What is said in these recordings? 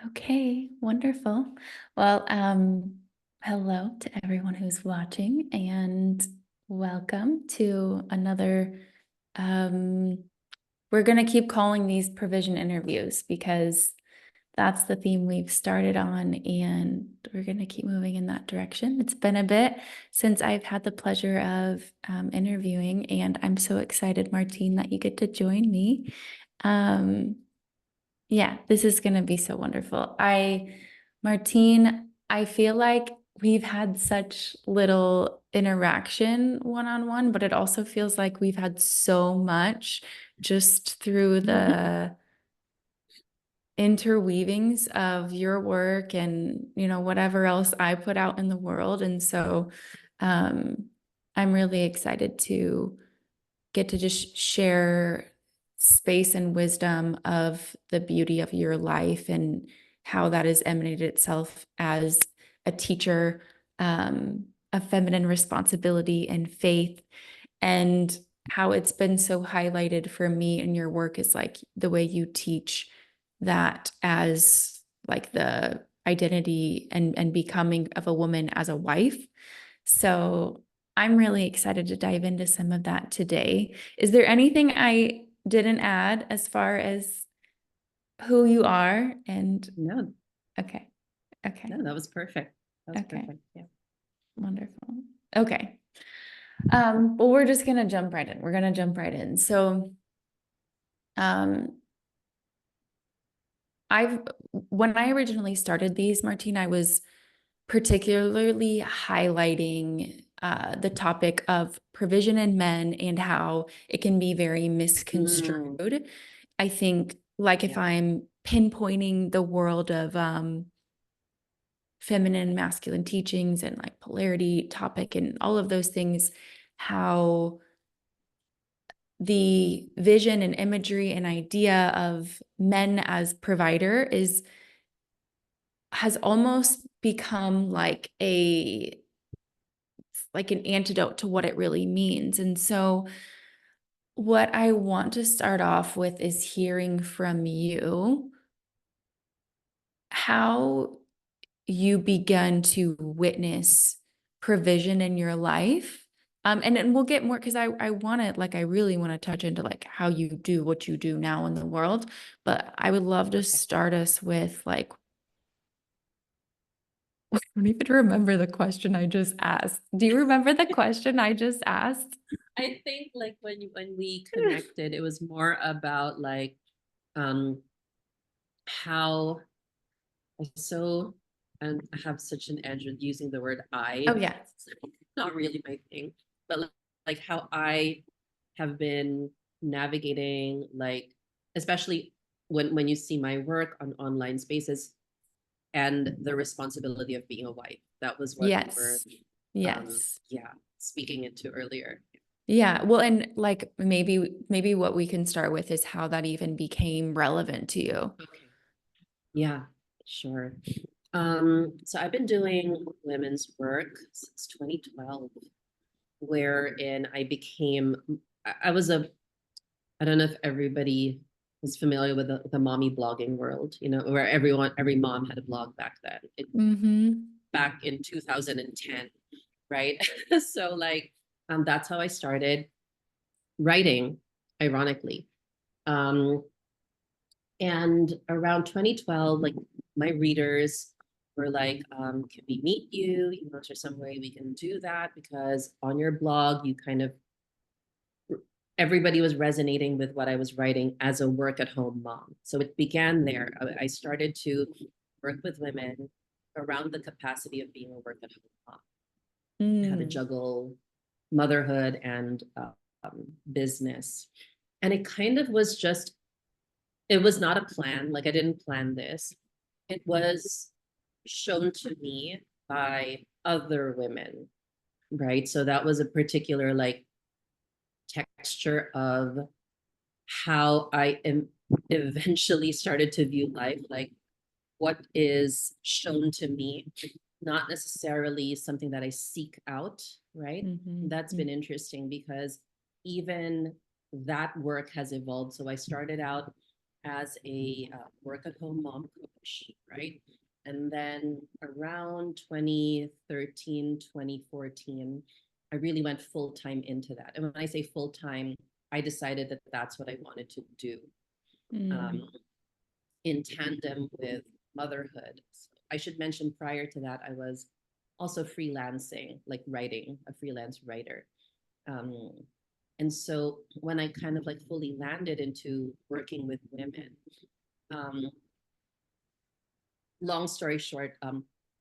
Okay, wonderful. Well, hello to everyone who's watching and welcome to another we're going to keep calling these provision interviews because that's the theme we've started on and we're going to keep moving in that direction. It's been a bit since I've had the pleasure of interviewing, and I'm so excited, Martine, that you get to join me. Um, yeah, this is going to be so wonderful. Martine, I feel like we've had such little interaction one-on-one, but it also feels like we've had so much just through the interweavings of your work and, whatever else I put out in the world. And so, I'm really excited to get to just share space and wisdom of the beauty of your life and how that has emanated itself as a teacher, of feminine responsibility and faith, and how it's been so highlighted for me in your work is like the way you teach that as like the identity and becoming of a woman as a wife. So I'm really excited to dive into some of that today. Is there anything I didn't add as far as who you are? And No, okay. Okay. no, that was perfect. That was Okay. perfect. Yeah. Wonderful. Okay. Well, we're just gonna jump right in. We're gonna jump right in. So, um, when I originally started these, Martine, I was particularly highlighting the topic of provision in men and how it can be very misconstrued. I think, like, if Yeah. I'm pinpointing the world of feminine, masculine teachings and like polarity topic and all of those things, how the vision and imagery and idea of men as provider has almost become like an antidote to what it really means. And so what I want to start off with is hearing from you how you begun to witness provision in your life. And we'll get more because I want to, like, I really want to touch into like how you do what you do now in the world. But I would love to Okay. start us with like, I don't even remember the question I just asked. Do you remember the question I just asked? I think like when we connected, it was more about like um how I so and I have such an edge with using the word I. Oh yeah. It's not really my thing, but like how I have been navigating like especially when you see my work on online spaces and the responsibility of being a wife. That was what we were Yes. Yes. yeah, speaking into earlier. Yeah. Well, and like maybe what we can start with is how that even became relevant to you. Okay. Yeah, sure. So I've been doing women's work since 2012, wherein I was I don't know if everybody is familiar with the mommy blogging world, where every mom had a blog back then, Mm-hmm. back in 2010, right? So like, that's how I started writing, ironically. Um, And around 2012, like my readers were like, can we meet you? Is there some way we can do that? Because on your blog, you kind of, everybody was resonating with what I was writing as a work at home mom. So it began there. I started to work with women around the capacity of being a work at home mom, how to Mm. juggle motherhood and business. And it kind of was just it was not a plan. Like I didn't plan this. It was shown to me by other women, right? So that was a particular like texture of how eventually started to view life, like what is shown to me, not necessarily something that I seek out, right? Mm-hmm. That's been interesting because even that work has evolved. So I started out as a work-at-home mom coach, right? And then around 2013, 2014, I really went full-time into that. And when I say full-time, I decided that that's what I wanted to do, in tandem with motherhood. So I should mention prior to that, I was also freelancing, like writing, a freelance writer. Um, and so when I kind of like fully landed into working with women, um, long story short,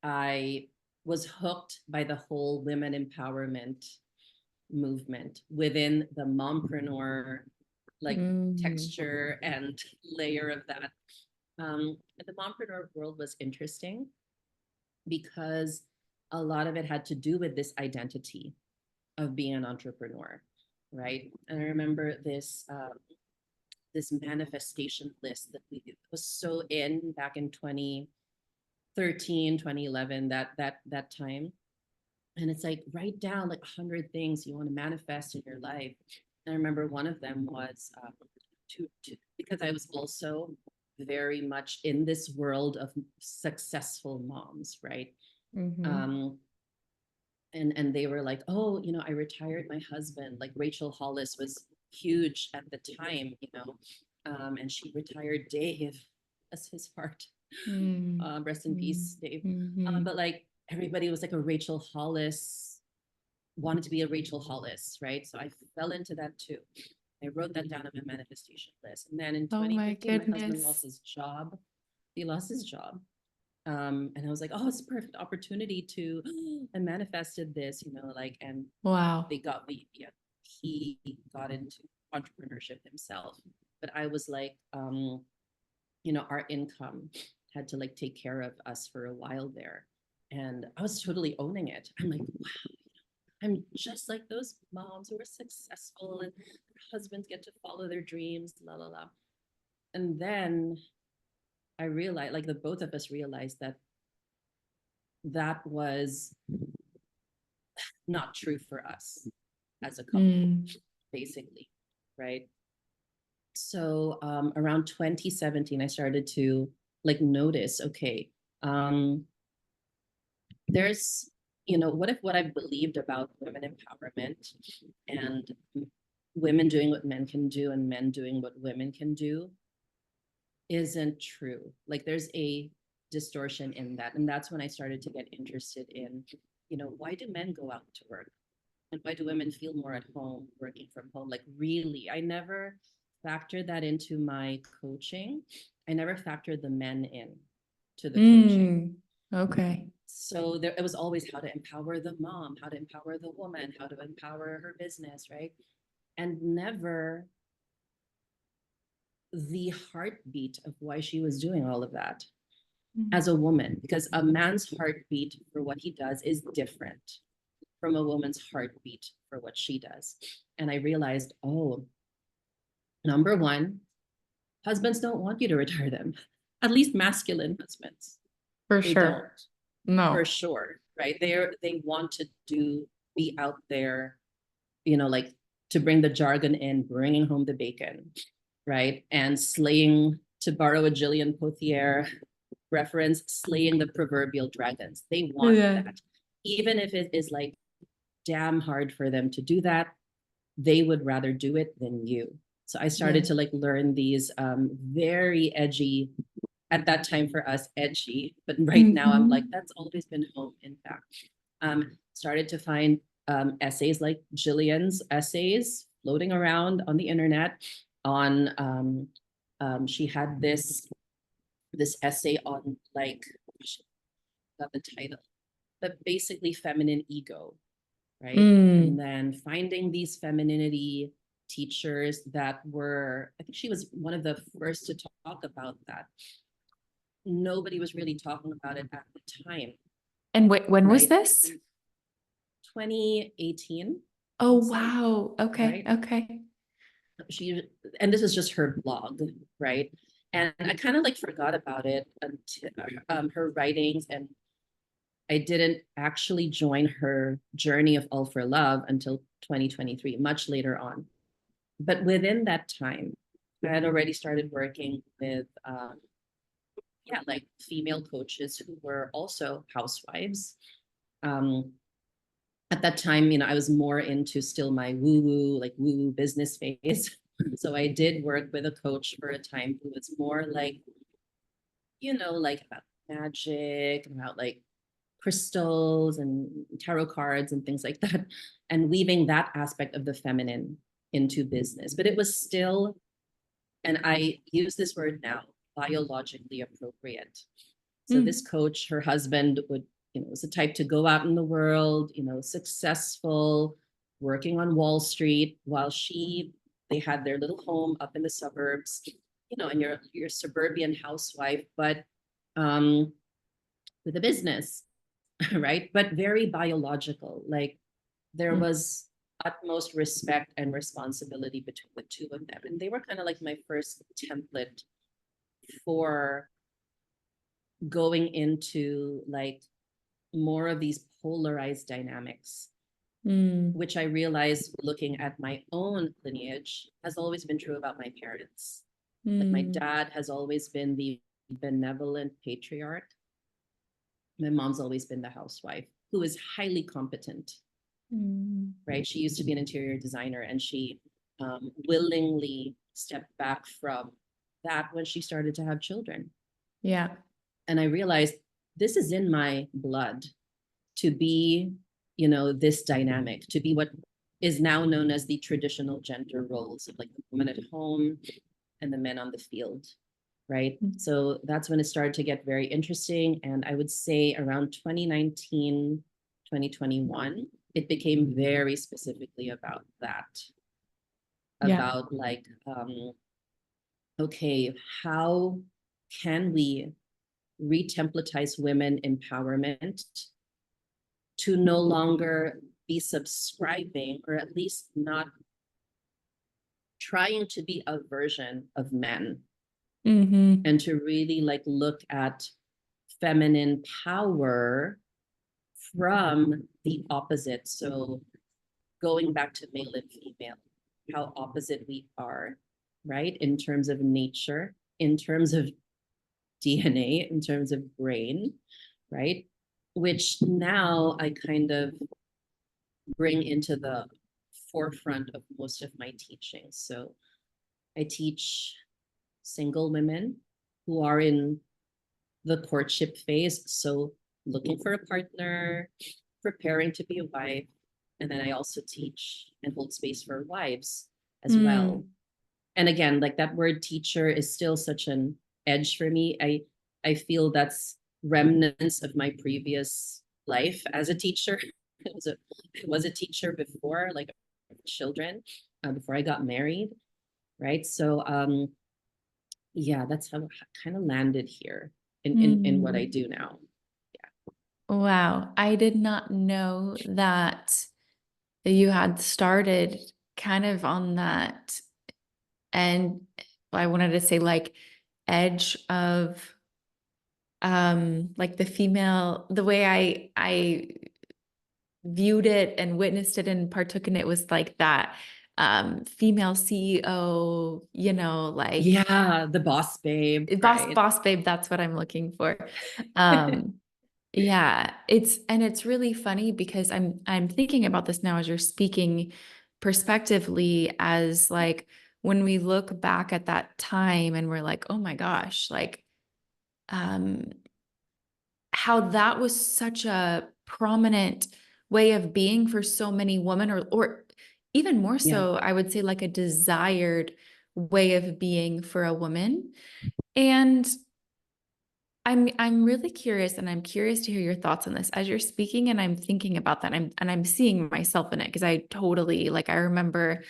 I was hooked by the whole women empowerment movement within the mompreneur like texture and layer of that. The mompreneur world was interesting because a lot of it had to do with this identity of being an entrepreneur, right? And I remember this manifestation list that we was so in back in 2013, 2011, that time. And it's like, write down like 100 things you want to manifest in your life. And I remember one of them was because I was also very much in this world of successful moms, right? And they were like, oh, I retired my husband. Like Rachel Hollis was huge at the time, and she retired Dave. Bless his heart. Rest in peace, Dave. But like everybody was like a Rachel Hollis, wanted to be a Rachel Hollis, right? So I fell into that too. I wrote that down on my manifestation list. And then in 2015, my husband lost his job. He lost his job. And I was like, oh, it's a perfect opportunity to, I manifested this, and Wow. they got me, he got into entrepreneurship himself. But I was like, our income had to like take care of us for a while there. And I was totally owning it. I'm like, wow, I'm just like those moms who are successful and their husbands get to follow their dreams, la la la. And then I realized, like the both of us realized that was not true for us as a couple, basically, right? So around 2017, I started to like notice, okay, there's, what if what I believed about women empowerment and women doing what men can do and men doing what women can do isn't true? Like there's a distortion in that. And that's when I started to get interested in, why do men go out to work? And why do women feel more at home working from home? Like really, I never factored that into my coaching. I never factored the men in to the coaching. Okay. So it was always how to empower the mom, how to empower the woman, how to empower her business, right? And never the heartbeat of why she was doing all of that as a woman, because a man's heartbeat for what he does is different from a woman's heartbeat for what she does. And I realized, oh, number one, husbands don't want you to retire them, at least masculine husbands. For they sure. Don't. No. For sure, right? They want to be out there, like to bring the jargon in, bringing home the bacon, right? And slaying, to borrow a Gillian Pothier reference, slaying the proverbial dragons. They want that. Even if it is like damn hard for them to do that, they would rather do it than you. So I started to like learn these very edgy, at that time for us, edgy, but right now I'm like, that's always been home, in fact. Started to find essays like Jillian's essays floating around on the internet on, she had this essay on like, got the title, but basically feminine ego, right? And then finding these femininity teachers that were, I think she was one of the first to talk about that. Nobody was really talking about it at the time. And when was this? 2018. Oh, wow. Okay. Right? Okay. And this is just her blog, right? And I kind of like forgot about it until her writings, and I didn't actually join her journey of All for Love until 2023, much later on. But within that time, I had already started working with like female coaches who were also housewives. Um, at that time, I was more into still my woo woo business phase. So I did work with a coach for a time who was more like, like about magic, about like crystals and tarot cards and things like that, and weaving that aspect of the feminine into business. But it was still, and I use this word now, biologically appropriate. So this coach, her husband would, was the type to go out in the world, successful, working on Wall Street, while they had their little home up in the suburbs, and your suburban housewife, but with a business, right? But very biological. Like there was utmost respect and responsibility between the two of them. And they were kind of like my first template for going into like more of these polarized dynamics, which I realized looking at my own lineage has always been true about my parents. Like my dad has always been the benevolent patriarch. My mom's always been the housewife who is highly competent, right? She used to be an interior designer, and she willingly stepped back from that when she started to have children. Yeah. And I realized this is in my blood to be, this dynamic, to be what is now known as the traditional gender roles of like the woman at home and the men on the field, right? So that's when it started to get very interesting. And I would say around 2019, 2021, it became very specifically about that. About like, okay, how can we retemplatize women empowerment to no longer be subscribing, or at least not trying to be a version of men, and to really like look at feminine power from the opposite. So going back to male and female, how opposite we are, right? In terms of nature, in terms of DNA, in terms of brain, right? Which now I kind of bring into the forefront of most of my teaching. So I teach single women who are in the courtship phase. So looking for a partner, preparing to be a wife. And then I also teach and hold space for wives as well. And again, like that word teacher is still such an edge for me. I feel that's remnants of my previous life as a teacher. I was a teacher before, like children, before I got married, right? So yeah, that's how I kind of landed here in what I do now. Yeah. Wow. I did not know that you had started kind of on that, and I wanted to say like edge of like the female, the way I viewed it and witnessed it and partook in it was like that female CEO, like Yeah, the boss babe, right? boss babe, that's what I'm looking for. Yeah, it's really funny because I'm thinking about this now as you're speaking perspectively, as like when we look back at that time and we're like, oh my gosh, like um how that was such a prominent way of being for so many women, or even more so, I would say like a desired way of being for a woman. And I'm really curious, and I'm curious to hear your thoughts on this as you're speaking, and I'm thinking about that. I'm seeing myself in it because I totally, like, I remember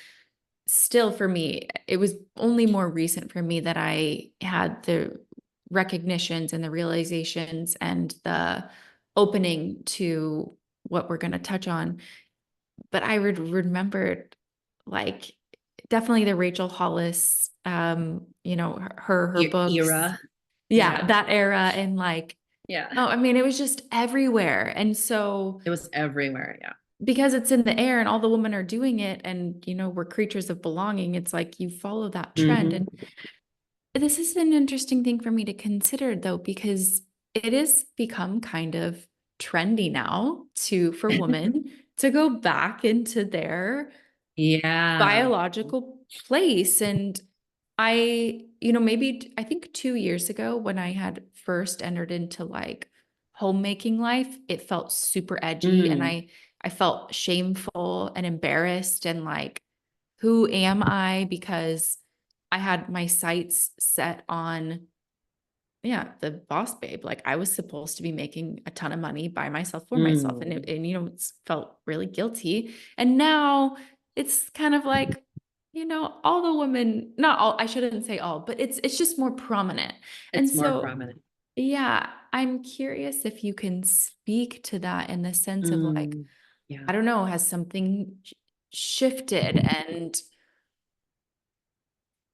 still, for me, it was only more recent for me that I had the recognitions and the realizations and the opening to what we're going to touch on. But I remembered, like, definitely the Rachel Hollis, her books. Era. Yeah, that era. And like, Yeah. oh, I mean, it was just everywhere. And so It was everywhere. Yeah. because it's in the air and all the women are doing it, and we're creatures of belonging, it's like you follow that trend. Mhm. And this is an interesting thing for me to consider, though, because it has become kind of trendy now for women to go back into their Yeah. biological place. And maybe I think 2 years ago when I had first entered into like homemaking life, it felt super edgy, and Mm, I felt shameful and embarrassed and like, who am I? Because I had my sights set on, yeah, the boss babe. Like I was supposed to be making a ton of money by myself for myself. And mm. it felt really guilty. And now it's kind of like, all the women, not all, I shouldn't say all, but it's just more prominent. And It's more so, prominent. yeah, I'm curious if you can speak to that in the sense of like, Mm, yeah. I don't know, has something shifted? And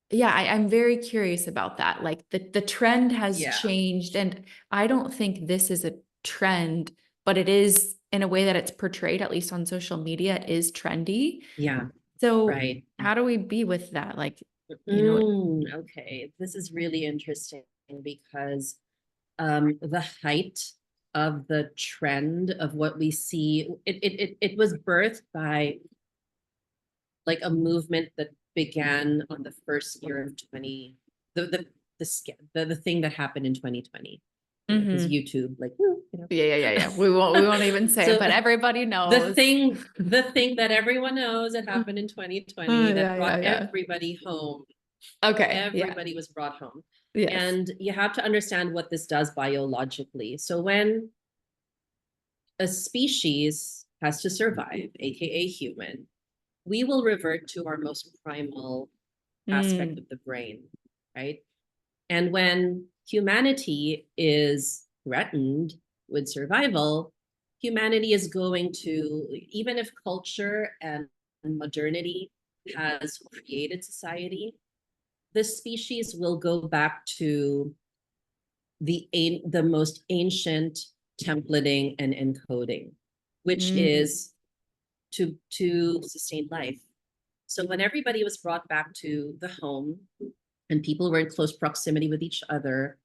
yeah, I'm very curious about that. Like the trend has Yeah. changed, and I don't think this is a trend, but it is in a way that it's portrayed, at least on social media, it is trendy. Yeah. So Right. how do we be with that? Like, Okay. This is really interesting because the height of the trend of what we see, it was birthed by like a movement that began on the first year of 20, the thing that happened in 2020, because mhm. YouTube, like, woo, Yeah. We won't even say it, So but everybody the knows. thing, the thing that everyone knows that happened in 2020 that brought Yeah. everybody home. Okay. Yeah. Everybody was brought home. Yes. And you have to understand what this does biologically. So when a species has to survive, aka human, we will revert to our most primal aspect Mm, of the brain, right? And when humanity is threatened with survival, humanity is going to, even if culture and modernity has created society, the species will go back to the most ancient templating and encoding, which mm, is to sustain life. So when everybody was brought back to the home and people were in close proximity with each other,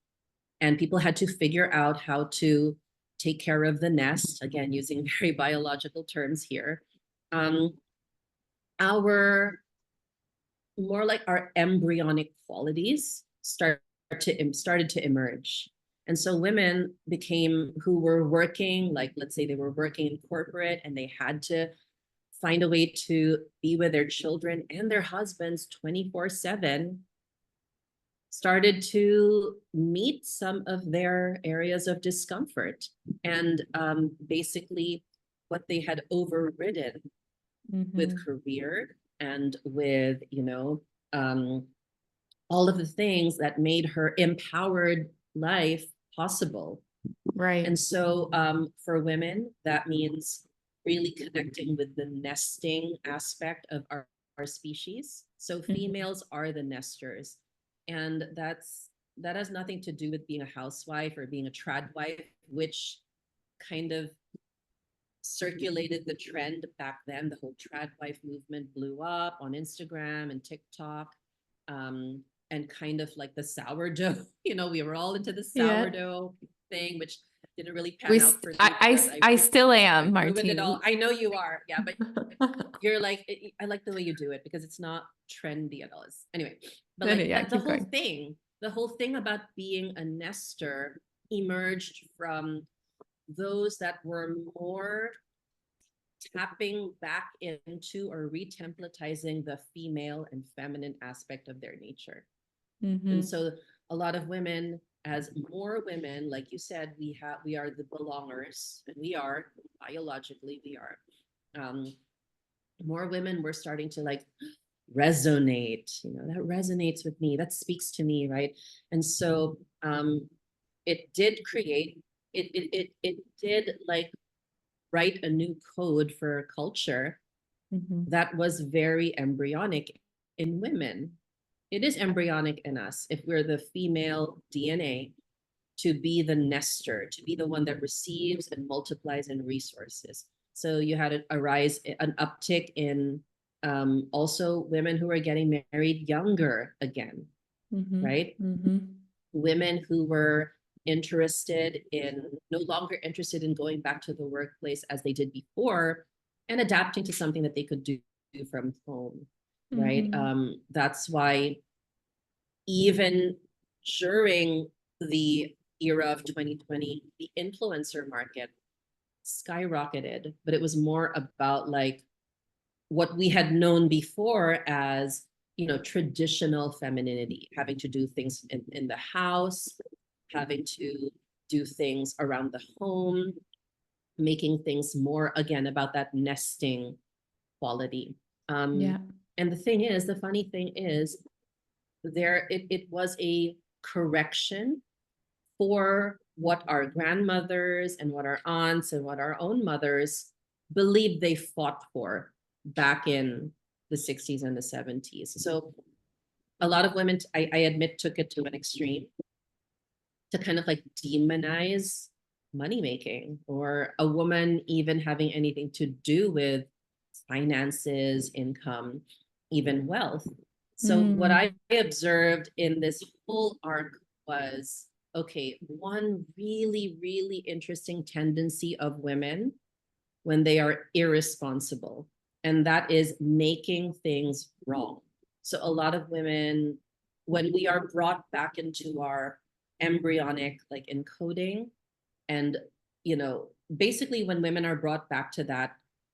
and people had to figure out how to take care of the nest, again using very biological terms here, um, our more like our embryonic qualities started to emerge. And so women became who were working, like let's say they were working in corporate and they had to find a way to be with their children and their husbands 24/7, started to meet some of their areas of discomfort. And basically what they had overridden with mhm. career and with, um, all of the things that made her empowered life possible. Right. And so for women, that means really connecting with the nesting aspect of our species. So Mhm. females are the nesters. And that has nothing to do with being a housewife or being a trad wife, which kind of circulated the trend back then. The whole trad wife movement blew up on Instagram and TikTok. And kind of like the sourdough, we were all into the Yeah. sourdough thing, which didn't really pan We, out for I, me because I still I am, ruined it all. Martine. I know you are, yeah, but you're like, I like the way you do it because it's not trendy at all. Anyway, but No, no, like yeah, the keep whole going. thing, the whole thing about being a nester emerged from those that were more tapping back into or retemplatizing the female and feminine aspect of their nature. And Hmm. so a lot of women, as more women, like you said, we are the belongers, and we are biologically, we are. Um, More women were starting to like resonate, that resonates with me, that speaks to me, right? And so it did create, it did like write a new code for culture Hmm. that was very embryonic in women. It is embryonic in us if we're the female DNA, to be the nester, to be the one that receives and multiplies in resources. So you had a rise, an uptick in also women who are getting married younger again, right? Women who were no longer interested in going back to the workplace as they did before and adapting to something that they could do from home, right? That's why even during the era of 2020, the influencer market skyrocketed, but it was more about like what we had known before as, traditional femininity, having to do things in the house, having to do things around the home, making things more, again, about that nesting quality. Yeah. And the funny thing is, it was a correction for what our grandmothers and what our aunts and what our own mothers believed they fought for back in the 60s and the 70s. So a lot of women, I admit, took it to an extreme to kind of like demonize money making or a woman even having anything to do with finances, income, even wealth. So what I observed in this whole arc was, okay, one really, really interesting tendency of women when they are irresponsible, and that is making things wrong. So a lot of women, when we are brought back into our embryonic like encoding, and basically when women are brought back to that,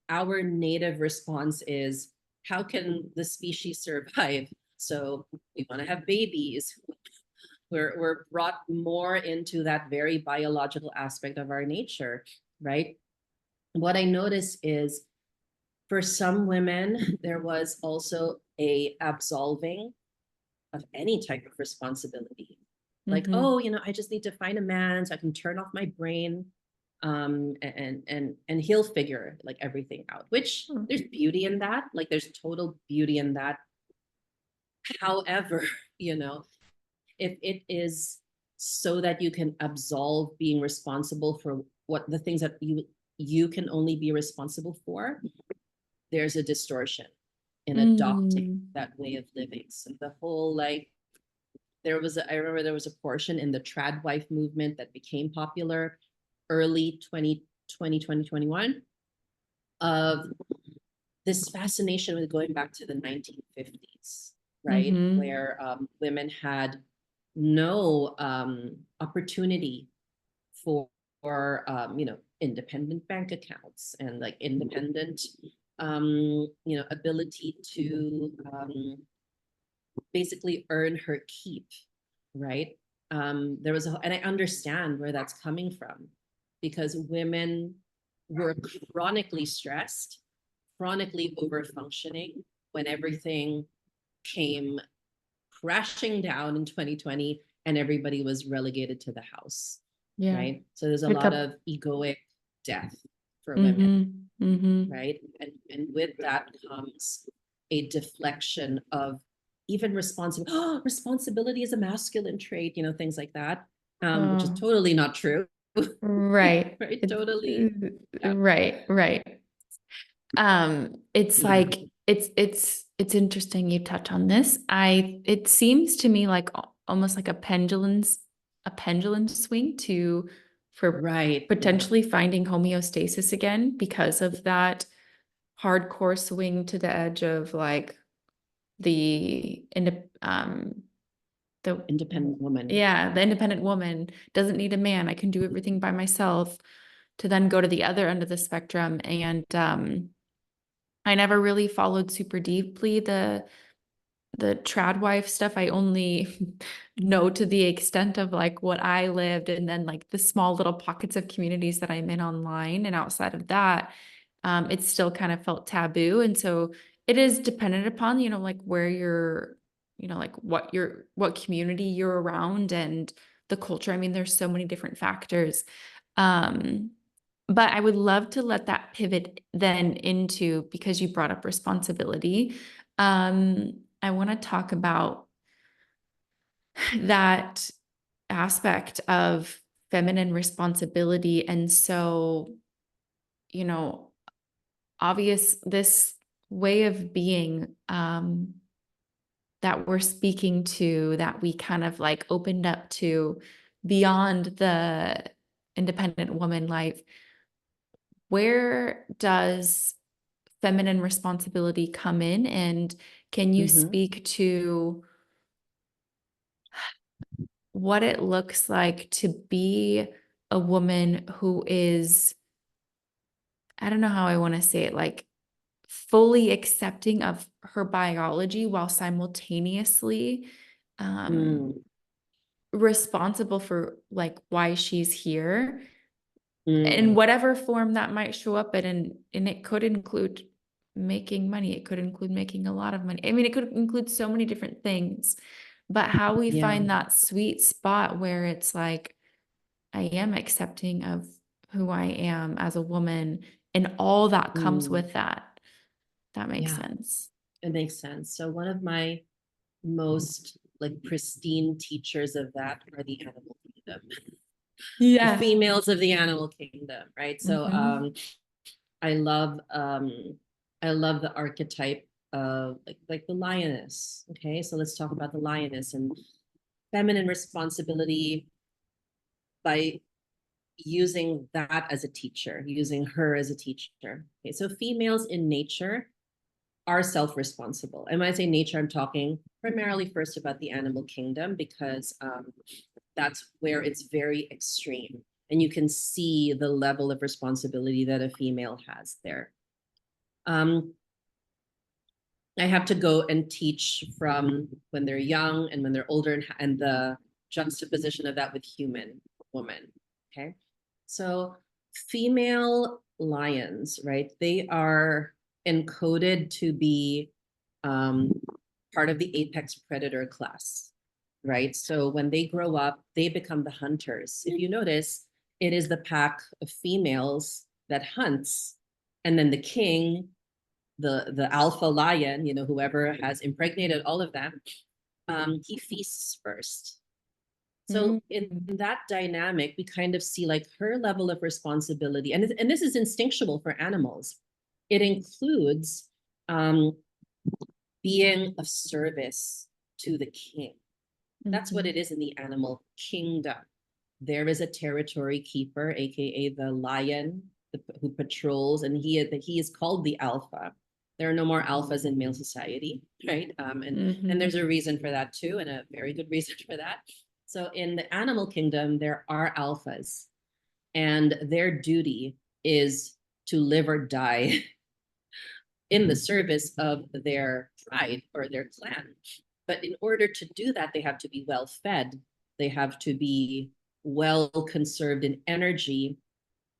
our native response is, how can the species survive? So we want to have babies. We're brought more into that very biological aspect of our nature, right? What I notice is, for some women, there was also a absolving of any type of responsibility. Like, oh, I just need to find a man so I can turn off my brain, and he'll figure like everything out, which there's beauty in that. Like there's total beauty in that. However, if it is so that you can absolve being responsible for what the things that you can only be responsible for, there's a distortion in adopting that way of living. So the whole like, I remember there was a portion in the trad wife movement that became popular early 2021 of this fascination with going back to the 1950s, right? Where women had no opportunity for independent bank accounts and like independent ability to basically earn her keep, right? And I understand where that's coming from, because women were chronically stressed, chronically over functioning when everything came crashing down in 2020 and everybody was relegated to the house. Yeah. Right. So there's a lot of egoic death for women. Right. And with that comes a deflection of even responsibility is a masculine trait, things like that, which is totally not true. Right. Right. Totally. Yeah. Right. It's like, it's interesting you touch on this. It seems to me like almost like a pendulum swing for potentially finding homeostasis again, because of that hardcore swing to the edge of like the independent woman. Yeah, the independent woman doesn't need a man. I can do everything by myself, to then go to the other end of the spectrum. And I never really followed super deeply the trad wife stuff. I only know to the extent of like what I lived, and then like the small little pockets of communities that I'm in online. And outside of that, it still kind of felt taboo. And so it is dependent upon, like where you're, like what community you're around and the culture. I mean, there's so many different factors. But I would love to let that pivot then into, because you brought up responsibility. I want to talk about that aspect of feminine responsibility. And so, obvious, this way of being, that we're speaking to, that we kind of like opened up to beyond the independent woman life, where does feminine responsibility come in? And can you Mm-hmm. speak to what it looks like to be a woman who is, I don't know how I want to say it, like fully accepting of her biology while simultaneously um, Mm, responsible for like why she's here in mm, whatever form that might show up in, and it could include making money, it could include making a lot of money. I mean, it could include so many different things, but how we yeah. find that sweet spot where it's like I am accepting of who I am as a woman and all that comes Mm, with that. That makes yeah, sense. it makes sense. So one of my most like pristine teachers of that are the animal kingdom, the Yeah. females of the animal kingdom, right? So Mhm. I love I love the archetype of like the lioness. Okay, so let's talk about the lioness and feminine responsibility by using that as a teacher, using her as a teacher. Okay, so females in nature are self-responsible. And when I say nature, I'm talking primarily first about the animal kingdom because that's where it's very extreme. And you can see the level of responsibility that a female has there. Um, I have to go and teach from when they're young and when they're older and the juxtaposition of that with human woman. Okay. So female lions, right? They are encoded to be um, part of the apex predator class, right? So when they grow up, they become the hunters. If you notice, it is the pack of females that hunts, and then the king, the alpha lion, whoever has impregnated all of them, he feasts first. So in Mm. that dynamic, we kind of see like her level of responsibility, and this is instinctual for animals. It includes um, being of service to the king. That's what it Mhm. is in the animal kingdom. There is a territory keeper, aka the lion, who patrols, and he is called the alpha. There are no more alphas in male society, right? And there's Mhm. a reason for that too, and a very good reason for that. So in the animal kingdom, there are alphas, and their duty is to live or die in the service of their tribe or their clan. But in order to do that, they have to be well fed. They have to be well conserved in energy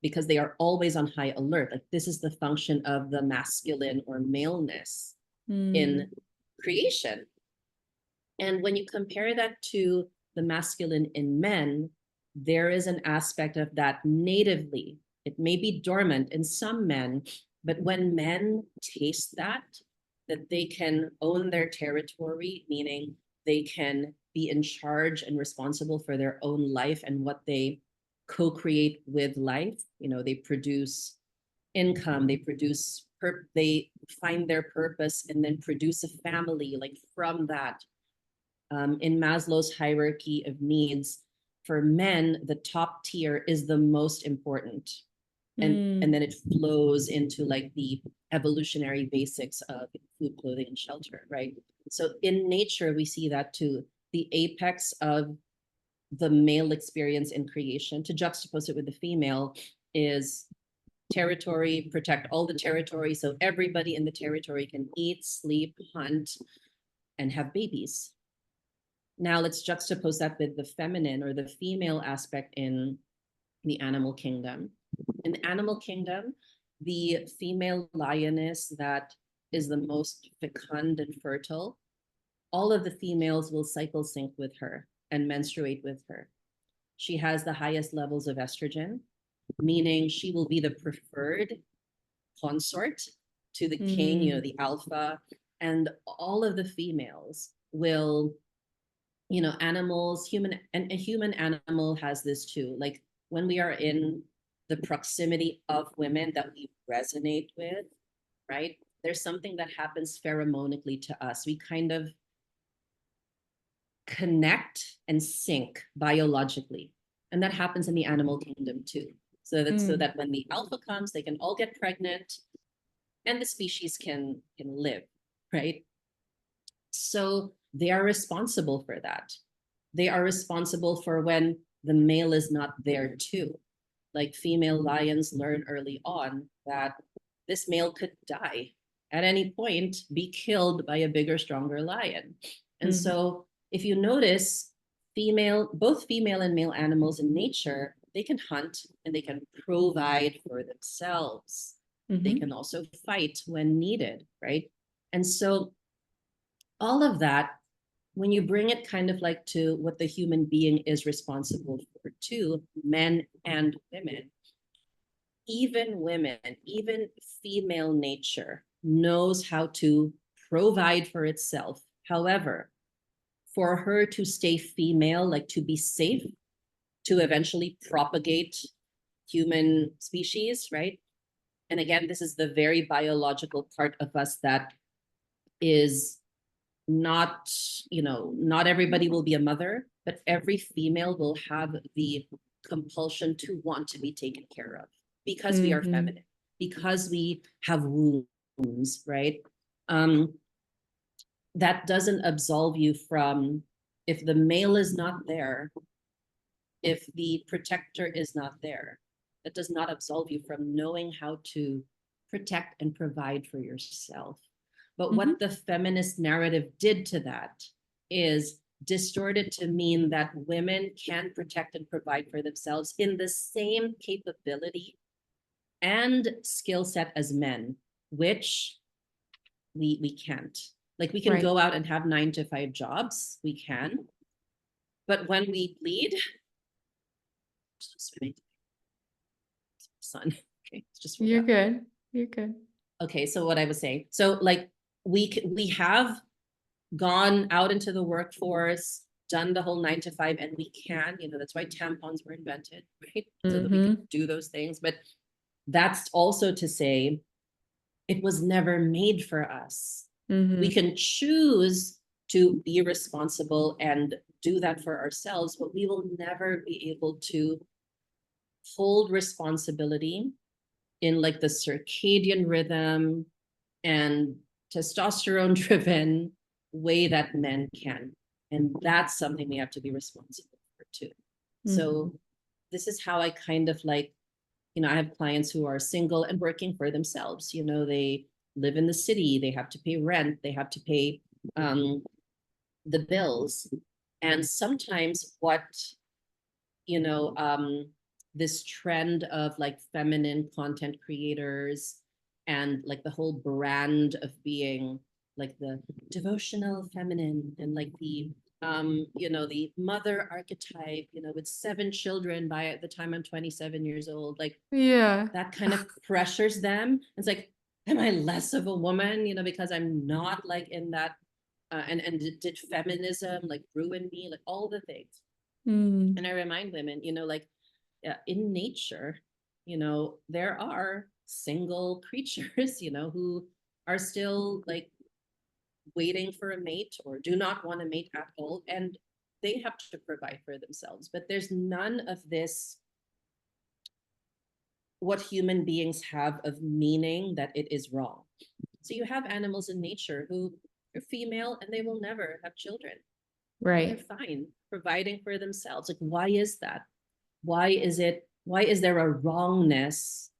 because they are always on high alert. Like this is the function of the masculine or maleness in Mm. creation. And when you compare that to the masculine in men, there is an aspect of that natively. It may be dormant in some men, but when men taste that they can own their territory, meaning they can be in charge and responsible for their own life and what they co-create with life. They produce income, they find their purpose and then produce a family like from that. In Maslow's hierarchy of needs, for men, the top tier is the most important. And Mm. then it flows into like the evolutionary basics of food, clothing, and shelter, right? So in nature, we see that too. The apex of the male experience in creation, to juxtapose it with the female, is territory, protect all the territory so everybody in the territory can eat, sleep, hunt, and have babies. Now let's juxtapose that with the feminine or the female aspect in the animal kingdom. In the animal kingdom, the female lioness that is the most fecund and fertile, all of the females will cycle sync with her and menstruate with her. She has the highest levels of estrogen, meaning she will be the preferred consort to the king, Mm. the alpha, and all of the females will, animals, human, and a human animal has this too. Like when we are in the proximity of women that we resonate with, right? There's something that happens pheromonically to us. We kind of connect and sync biologically. And that happens in the animal kingdom too. So that when the alpha comes, they can all get pregnant and the species can live, right? So they are responsible for that. They are responsible for when the male is not there too. Like female lions learn early on that this male could die at any point, be killed by a bigger, stronger lion. And so if you notice, both female and male animals in nature, they can hunt and they can provide for themselves. They can also fight when needed, right? And so all of that, when you bring it kind of like to what the human being is responsible for too, men and women, even female nature knows how to provide for itself. However, for her to stay female, like to be safe, to eventually propagate human species, right? And again, this is the very biological part of us that is not, not everybody will be a mother, but every female will have the compulsion to want to be taken care of because we are feminine, because we have wounds, right? That doesn't absolve you from, if the male is not there, if the protector is not there, that does not absolve you from knowing how to protect and provide for yourself. But what the feminist narrative did to that is distorted to mean that women can protect and provide for themselves in the same capability and skill set as men, which we can't. Like we can go out and have 9-to-5 jobs, we can. But when we bleed, swimming, sun. Okay, it's just You're good. You're good. Okay, so what I was saying. So like we have gone out into the workforce, done the whole 9-to-5, and we can, that's why tampons were invented, right? So that we can do those things. But that's also to say it was never made for us. We can choose to be responsible and do that for ourselves, but we will never be able to hold responsibility in like the circadian rhythm and testosterone driven way that men can. And that's something we have to be responsible for too. So this is how I kind of like, I have clients who are single and working for themselves. They live in the city, they have to pay rent, they have to pay the bills. And sometimes what, this trend of like feminine content creators and like the whole brand of being like the devotional feminine and like the the mother archetype, with 7 children by the time I'm 27 years old, like that kind of pressures them. It's like, am I less of a woman, because I'm not like in that and did feminism like ruin me, like all the things. And I remind women, like in nature, there are single creatures, who are still like waiting for a mate or do not want a mate at all. And they have to provide for themselves. But there's none of this, what human beings have of meaning that it is wrong. So you have animals in nature who are female and they will never have children. They're fine providing for themselves. Like, why is that? Why is there a wrongness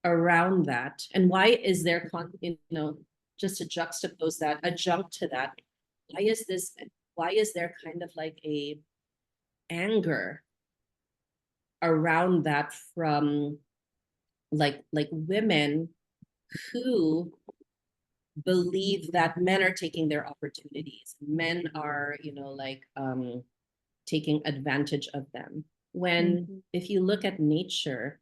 around that? And why is there, just to juxtapose that, adjunct to that, why is there kind of like a anger around that from like women who believe that men are taking their opportunities, men are taking advantage of them, when if you look at nature,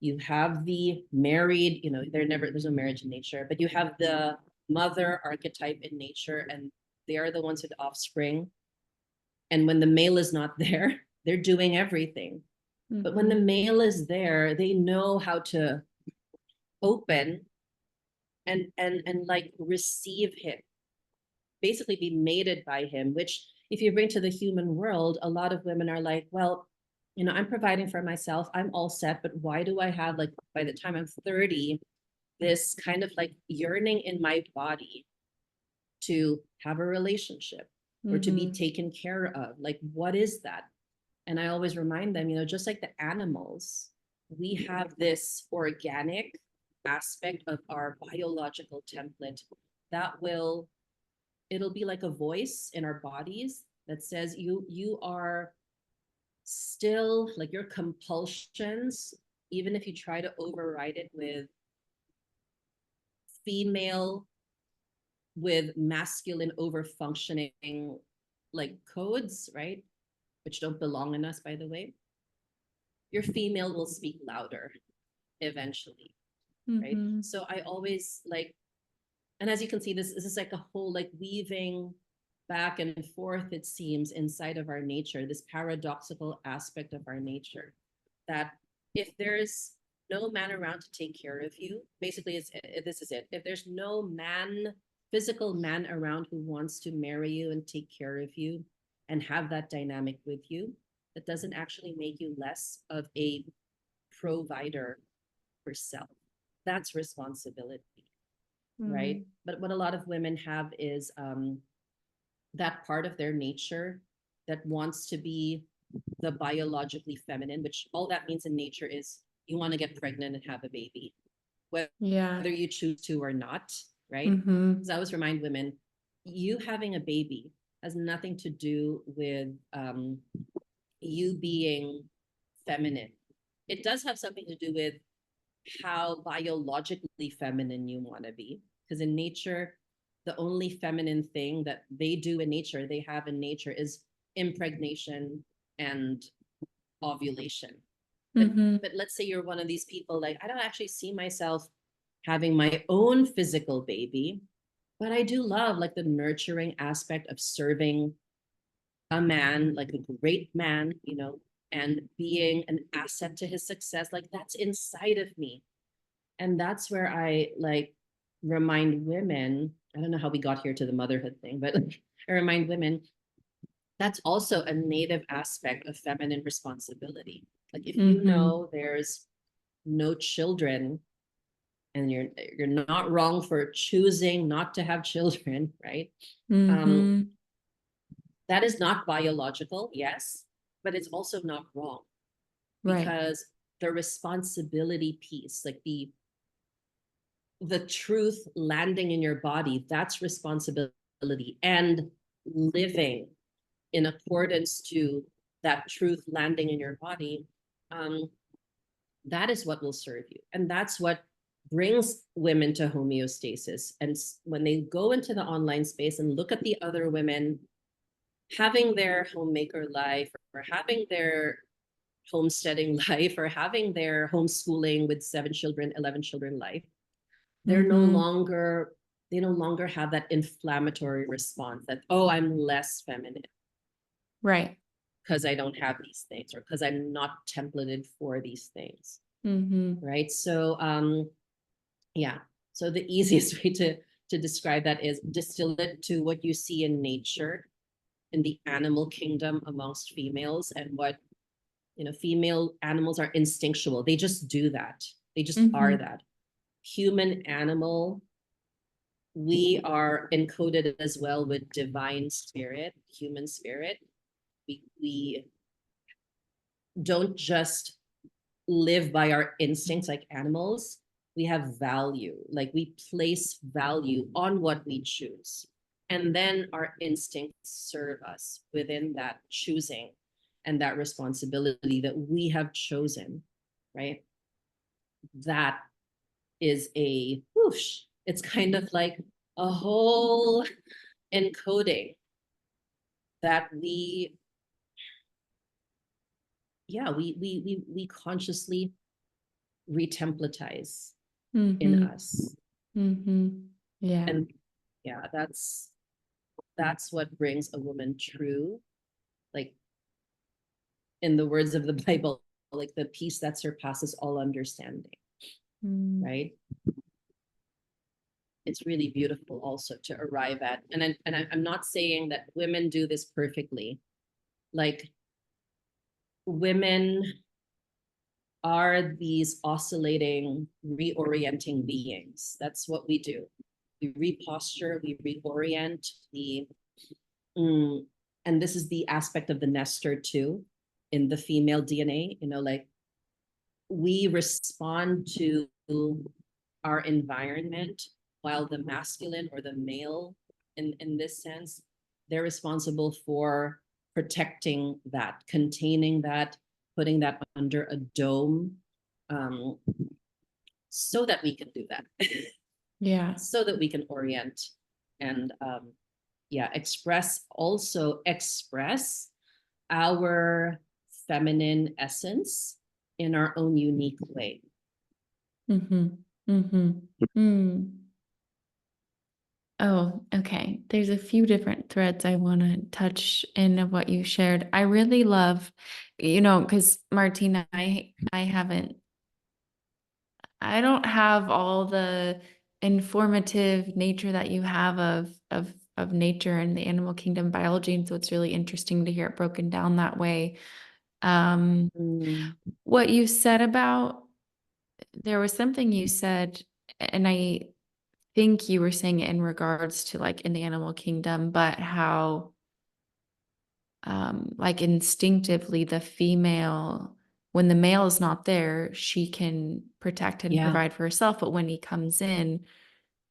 you have the married, there's no marriage in nature, but you have the mother archetype in nature, and they are the ones with offspring. And when the male is not there, they're doing everything. But when the male is there, they know how to open and like receive him, basically be mated by him, which if you bring to the human world, a lot of women are like, well, you know, I'm providing for myself, I'm all set, but why do I have, like, by the time I'm 30, this kind of like yearning in my body to have a relationship or to be taken care of? Like, what is that? And I always remind them, you know, just like the animals, we have this organic aspect of our biological template that will, it'll be like a voice in our bodies that says you are still like your compulsions, even if you try to override it with female, with masculine over functioning like codes, right, which don't belong in us, by the way, your female will speak louder eventually, right? So I always like, and as you can see, this is like a whole like weaving back and forth, it seems, inside of our nature, this paradoxical aspect of our nature, that if there's no man around to take care of you, basically this is it. If there's no man, physical man around who wants to marry you and take care of you and have that dynamic with you, that doesn't actually make you less of a provider for self. That's responsibility, right? But what a lot of women have is that part of their nature that wants to be the biologically feminine, which all that means in nature is you want to get pregnant and have a baby, whether you choose to or not, right? Because I always remind women, you having a baby has nothing to do with you being feminine. It does have something to do with how biologically feminine you want to be. Because in nature, the only feminine thing that they do in nature, they have in nature, is impregnation and ovulation. But let's say you're one of these people, like, I don't actually see myself having my own physical baby, but I do love like the nurturing aspect of serving a man, like a great man, you know, and being an asset to his success. Like, that's inside of me. And that's where I like remind women, I don't know how we got here to the motherhood thing, but I remind women that's also a native aspect of feminine responsibility. Like, if you know there's no children, and you're not wrong for choosing not to have children, right? That is not biological, yes, but it's also not wrong, because the responsibility piece, like the truth landing in your body, that's responsibility, and living in accordance to that truth landing in your body, that is what will serve you. And that's what brings women to homeostasis. And when they go into the online space and look at the other women having their homemaker life, or having their homesteading life, or having their homeschooling with 7 children, 11 children life, they're no longer, they no longer have that inflammatory response that, oh, I'm less feminine, Right. because I don't have these things, or because I'm not templated for these things. Right. So yeah, so the easiest way to describe that is distill it to what you see in nature, in the animal kingdom amongst females, and what, you know, female animals are instinctual, they just do that, they just are that. Human animal, we are encoded as well with divine spirit, human spirit. We don't just live by our instincts like animals. We have value, like we place value on what we choose, and then our instincts serve us within that choosing and that responsibility that we have chosen, right? That is a whoosh, it's kind of like a whole encoding that we, yeah, we consciously retemplatize in us. Yeah. And yeah, that's what brings a woman true, like in the words of the Bible, like the peace that surpasses all understanding, right? it's really beautiful also to arrive at. I'm not saying that women do this perfectly. Like, women are these oscillating, reorienting beings. That's what we do. We reposture, we reorient, and this is the aspect of the nester too, in the female DNA, like we respond to our environment, while the masculine or the male, in this sense, they're responsible for protecting that, containing that, putting that under a dome, um, so that we can do that. Yeah. So that we can orient and yeah, express our feminine essence in our own unique way. Mm-hmm. Mm-hmm. Mm. Oh, okay. There's a few different threads I want to touch in of what you shared. I really love, because Martina, I don't have all the informative nature that you have of nature and the animal kingdom biology. And so it's really interesting to hear it broken down that way. What you said about, there was something you said, and I think you were saying it in regards to like in the animal kingdom, but how like instinctively the female, when the male is not there, she can protect and Yeah. provide for herself, but when he comes in,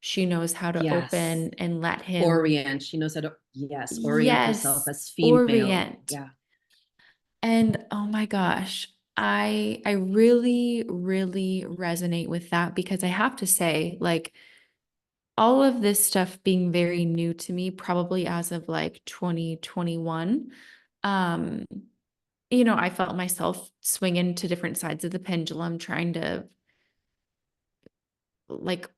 she knows how to Yes. open and let him Orient. She knows how to, yes, orient herself as female. orient. Yeah. And oh my gosh, I really, really resonate with that, because I have to say, like, all of this stuff being very new to me, probably as of like 2021, um, I felt myself swing into different sides of the pendulum, trying to like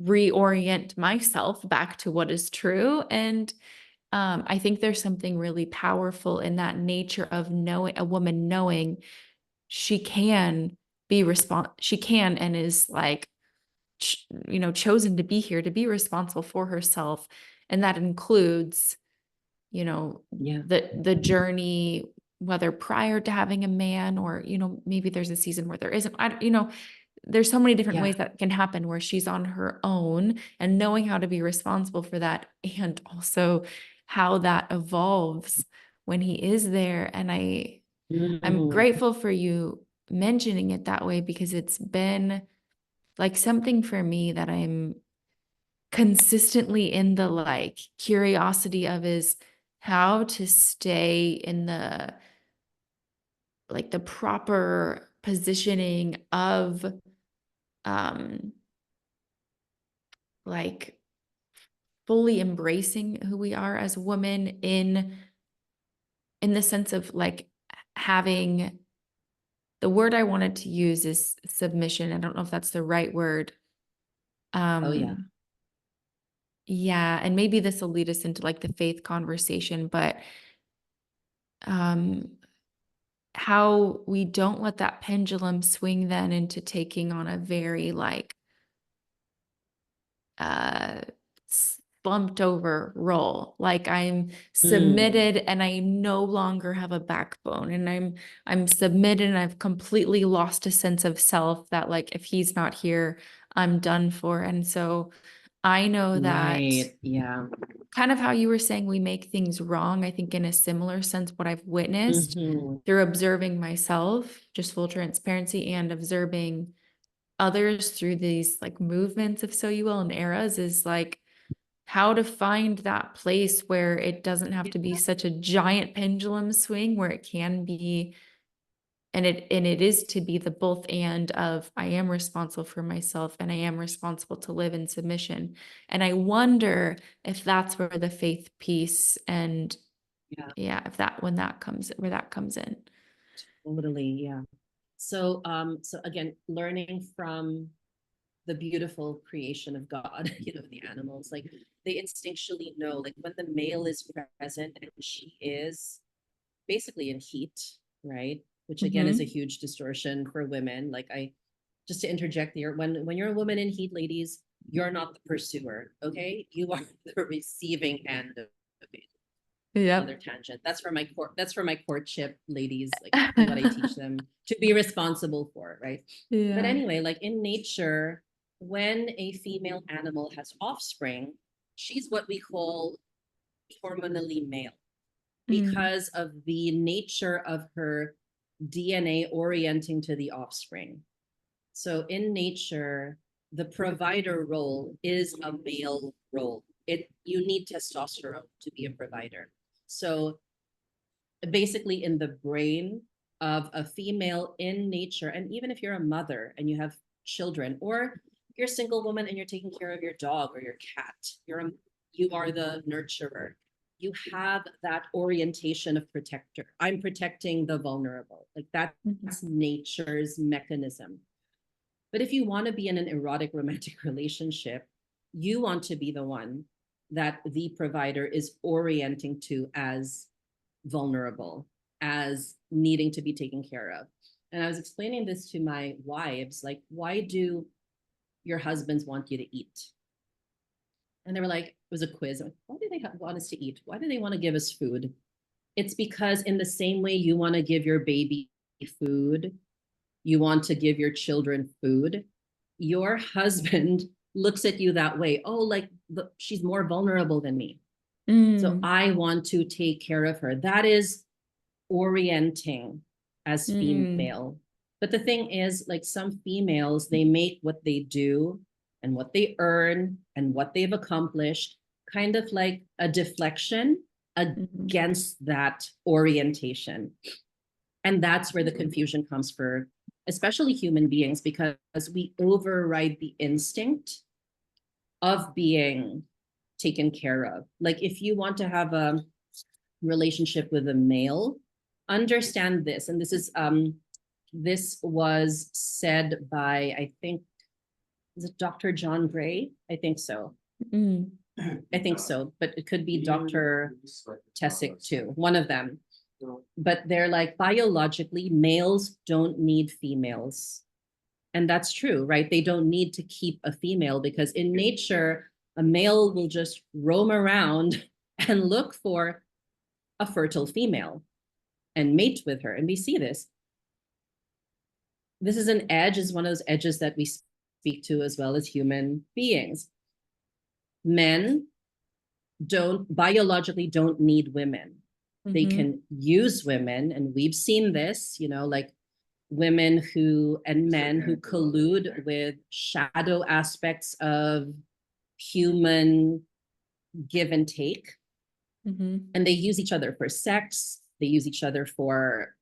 reorient myself back to what is true. And I think there's something really powerful in that nature of knowing a woman, knowing she can she can and is like, chosen to be here, to be responsible for herself. And that includes, Yeah. the journey, whether prior to having a man, or, maybe there's a season where there isn't, there's so many different Yeah. ways that can happen where she's on her own, and knowing how to be responsible for that, and also how that evolves when he is there. And I'm grateful for you mentioning it that way, because it's been like something for me that I'm consistently in the like curiosity of, is how to stay in the like the proper positioning of um like fully embracing who we are as women, in the sense of like having, the word I wanted to use is submission. I don't know if that's the right word. Oh yeah. Yeah, and maybe this will lead us into like the faith conversation, but um how we don't let that pendulum swing then into taking on a very like uh slumped over role, like I'm submitted and I no longer have a backbone, and I'm submitted and I've completely lost a sense of self, that like if he's not here, I'm done for. And so I know that, Right. Yeah. kind of how you were saying we make things wrong, I think in a similar sense, what I've witnessed through observing myself, just full transparency, and observing others through these like movements, if so you will, and eras, is like how to find that place where it doesn't have to be such a giant pendulum swing, where it can be, and it is to be the both and of, I am responsible for myself and I am responsible to live in submission. And I wonder if that's where the faith piece, and yeah, if that, when that comes, where that comes in. Totally. Yeah. So again, learning from the beautiful creation of God, the animals, like they instinctually know, like when the male is present and she is basically in heat, right? Which again is a huge distortion for women. Like, just to interject here, when you're a woman in heat, ladies, You're not the pursuer, okay? You are the receiving end of it. Another Yep. tangent. That's for my courtship ladies, like what I teach them to be responsible for, right? But Yeah. anyway, like in nature, when a female animal has offspring, she's what we call hormonally male Mm. because of the nature of her DNA orienting to the offspring. So in nature, the provider role is a male role. You need testosterone to be a provider. So basically in the brain of a female in nature, and even if you're a mother and you have children, or you're a single woman and you're taking care of your dog or your cat, you are the nurturer. You have that orientation of protector. I'm protecting the vulnerable. Like that's nature's mechanism. But if you want to be in an erotic romantic relationship, you want to be the one that the provider is orienting to as vulnerable, as needing to be taken care of. And I was explaining this to my wives, like, why do your husbands want you to eat? And they were like, it was a quiz. Like, why do they want us to eat? Why do they want to give us food? It's because in the same way you want to give your baby food, you want to give your children food, your husband looks at you that way. Oh, like she's more vulnerable than me. So Mm. I want to take care of her. That is orienting as Mm. female. But the thing is, like some females, they make what they do and what they earn and what they've accomplished kind of like a deflection against that orientation. And that's where the confusion comes for especially human beings, because we override the instinct of being taken care of. Like if you want to have a relationship with a male, understand this. And this was said by, I think, is it Dr. John Gray? I think so. Mm. I think so, but it could be Dr. Tessick too, one of them. But they're like, biologically, males don't need females. And that's true, right? They don't need to keep a female because in nature, a male will just roam around and look for a fertile female and mate with her. And we see this. This is an edge, is one of those edges that we speak to as well as human beings. Men biologically don't need women. They can use women, and we've seen this, like women and men who collude with shadow aspects of human give and take. And they use each other for sex. They use each other for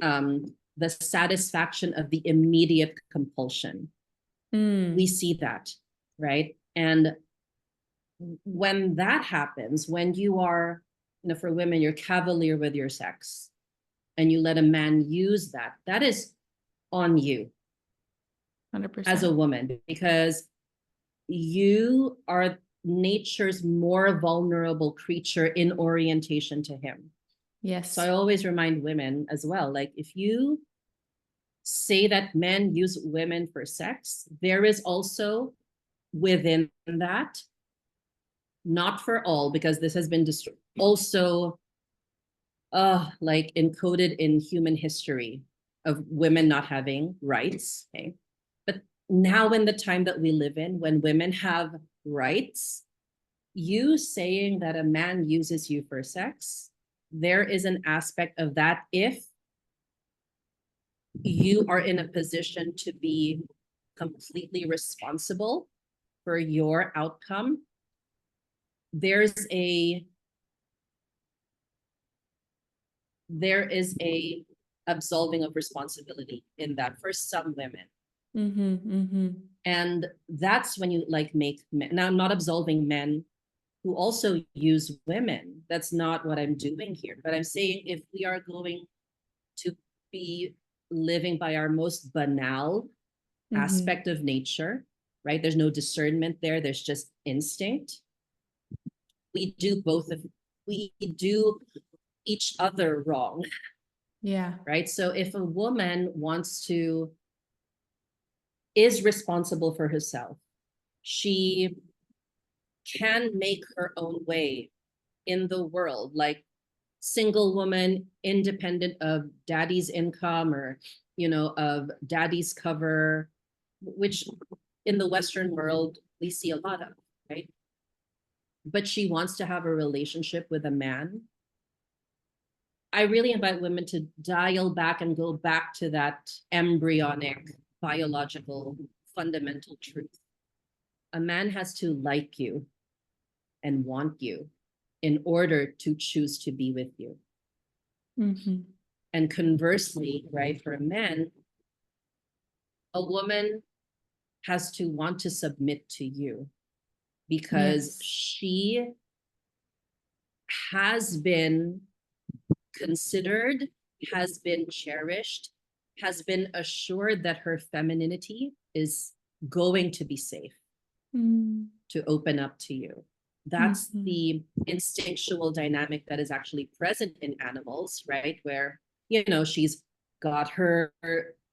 the satisfaction of the immediate compulsion. We see that, right? And when that happens, when you are, for women, you're cavalier with your sex and you let a man use that, that is on you 100%. as a woman, because you are nature's more vulnerable creature in orientation to him. Yes. So I always remind women as well, like if you say that men use women for sex, there is also within that, not for all, because this has been also like encoded in human history of women not having rights. Okay. But now in the time that we live in, when women have rights, you saying that a man uses you for sex, there is an aspect of that if you are in a position to be completely responsible for your outcome. There is a absolving of responsibility in that for some women. And that's when you like make men. Now, I'm not absolving men who also use women. That's not what I'm doing here. But I'm saying if we are going to be living by our most banal aspect of nature, right? There's no discernment there. There's just instinct. We do each other wrong. Yeah. Right. So if a woman is responsible for herself, she can make her own way in the world, like single woman, independent of daddy's income or, of daddy's cover, which in the Western world, we see a lot of, right? But she wants to have a relationship with a man. I really invite women to dial back and go back to that embryonic, biological, fundamental truth. A man has to like you and want you in order to choose to be with you. Mm-hmm. And conversely, right, for a man, a woman has to want to submit to you because Yes. she has been considered, has been cherished, has been assured that her femininity is going to be safe to open up to you. That's the instinctual dynamic that is actually present in animals, right? Where, she's got her,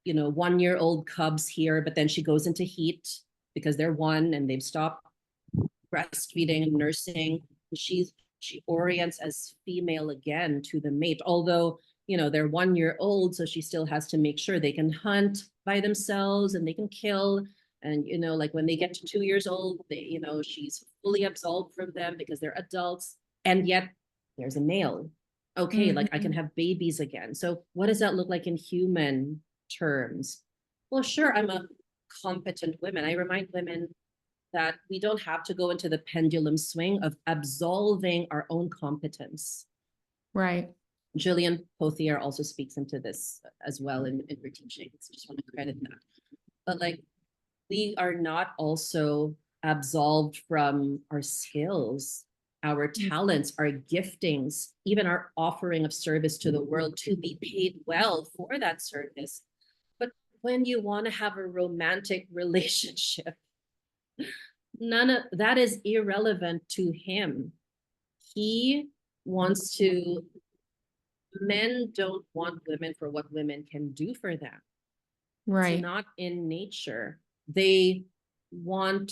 1-year-old cubs here, but then she goes into heat because they're one and they've stopped breastfeeding and nursing. She orients as female again to the mate, although they're 1 year old, so she still has to make sure they can hunt by themselves and they can kill. And like when they get to 2 years old, they she's fully absolved from them because they're adults, and yet there's a male. Okay, like I can have babies again. So what does that look like in human terms? Well, sure, I'm a competent woman. I remind women that we don't have to go into the pendulum swing of absolving our own competence. Right. Gillian Pothier also speaks into this as well in her teachings. Just want to credit that. But like, we are not also absolved from our skills, our talents, our giftings, even our offering of service to the world to be paid well for that service. But when you want to have a romantic relationship, none of that is irrelevant to him. He wants to, men don't want women for what women can do for them. Right. It's not in nature. They want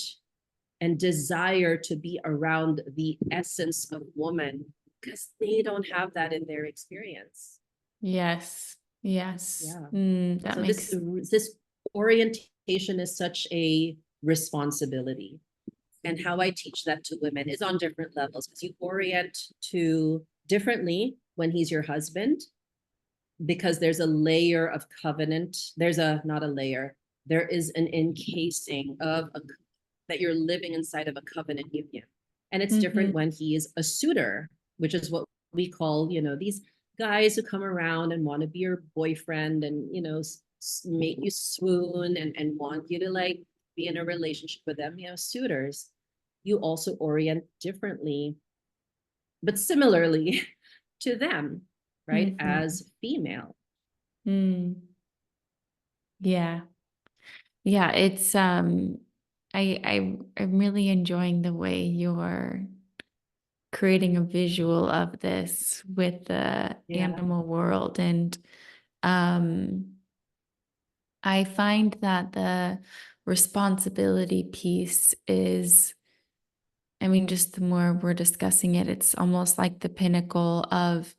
and desire to be around the essence of woman because they don't have that in their experience. Yes. Yes. Yeah. That So makes this orientation is such a responsibility. And how I teach that to women is on different levels, because you orient to differently when he's your husband, because there's a layer of covenant. Not a layer. There is an encasing of that you're living inside of a covenant union. And it's different when he is a suitor, which is what we call, these guys who come around and want to be your boyfriend and, make you swoon and want you to like be in a relationship with them, suitors. You also orient differently, but similarly to them, right? As female. Yeah. Yeah. It's, I'm really enjoying the way you're creating a visual of this with the animal world. And, I find that the responsibility piece is, I mean, just the more we're discussing it, it's almost like the pinnacle of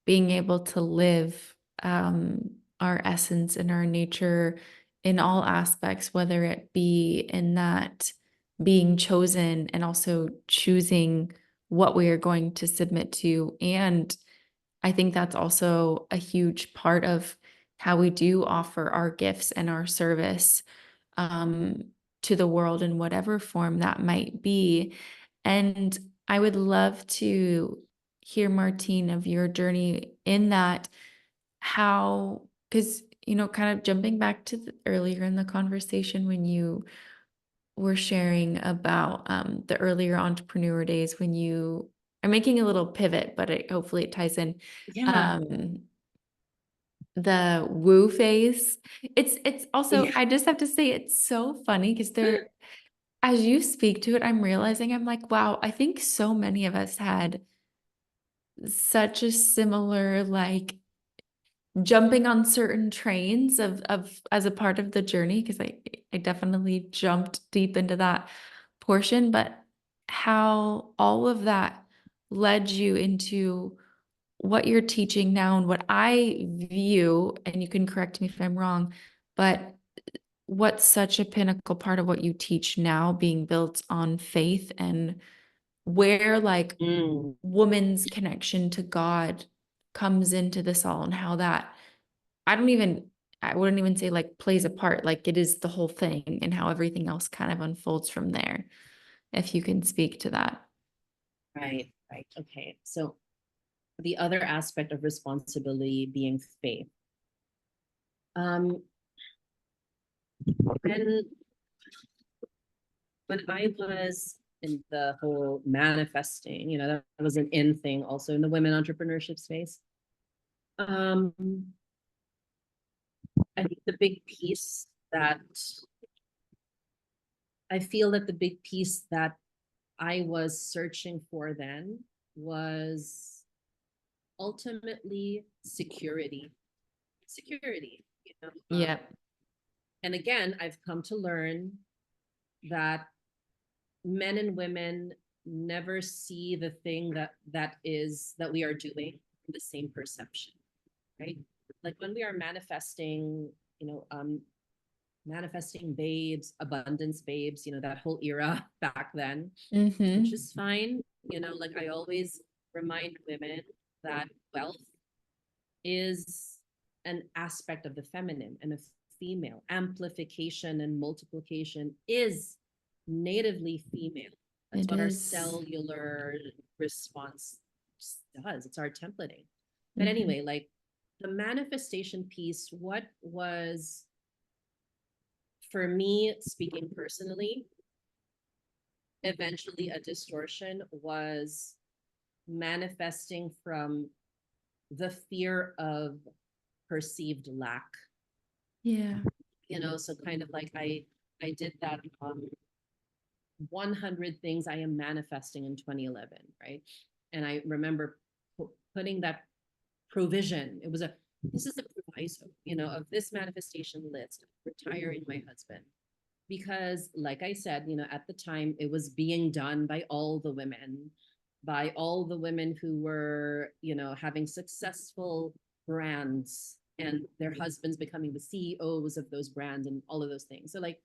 being able to live our essence and our nature in all aspects, whether it be in that being chosen and also choosing what we are going to submit to. And I think that's also a huge part of how we do offer our gifts and our service um, to the world in whatever form that might be. And I would love to hear, Martine, of your journey in that, how, because, kind of jumping back to earlier in the conversation when you were sharing about the earlier entrepreneur days when you are making a little pivot, but hopefully it ties in. Yeah. The woo phase. It's also, I just have to say, it's so funny because as you speak to it, I'm realizing, I'm like, wow, I think so many of us had such a similar, like, jumping on certain trains of as a part of the journey, because I definitely jumped deep into that portion, but how all of that led you into what you're teaching now and what I view, and you can correct me if I'm wrong, but what's such a pinnacle part of what you teach now being built on faith and where like Mm, woman's connection to God comes into this all and how that I wouldn't even say like plays a part, like it is the whole thing and how everything else kind of unfolds from there. If you can speak to that. right, right. Okay. So the other aspect of responsibility being faith. Um, when when I was in the whole manifesting, that was an in thing also in the women entrepreneurship space. Um, I think the big piece that I feel that the big piece that I was searching for then was ultimately security. Security, Yeah. and again, I've come to learn that men and women never see the thing that we are doing the same perception, right? Like when we are manifesting, manifesting babes, abundance babes, that whole era back then, which Mm-hmm. is fine. Like I always remind women that wealth is an aspect of the feminine and a female. Amplification and multiplication is natively female. That's It what our is. cellular response does. It's our templating. But Mm-hmm. anyway, like the manifestation piece, what was for me, speaking personally, eventually a distortion was manifesting from the fear of perceived lack. Yeah. So kind of like I did that 100 things I am manifesting in 2011, right? And I remember putting that provision. This is the proviso, of this manifestation list, retiring my husband. Because like I said, at the time it was being done by all the women, who were, having successful brands and their husbands becoming the CEOs of those brands and all of those things. So like,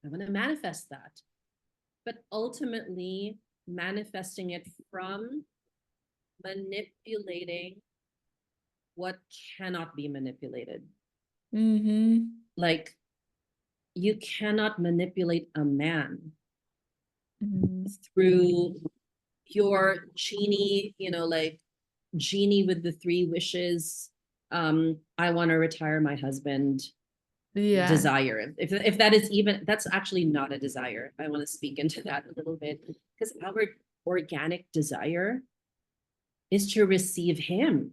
I'm going to manifest that. But ultimately, manifesting it from manipulating what cannot be manipulated. Mm-hmm. Like, you cannot manipulate a man Mm-hmm. through your genie, like genie with the three wishes. I want to retire my husband Yeah. desire. If that is even, that's actually not a desire. I want to speak into that a little bit because our organic desire is to receive him.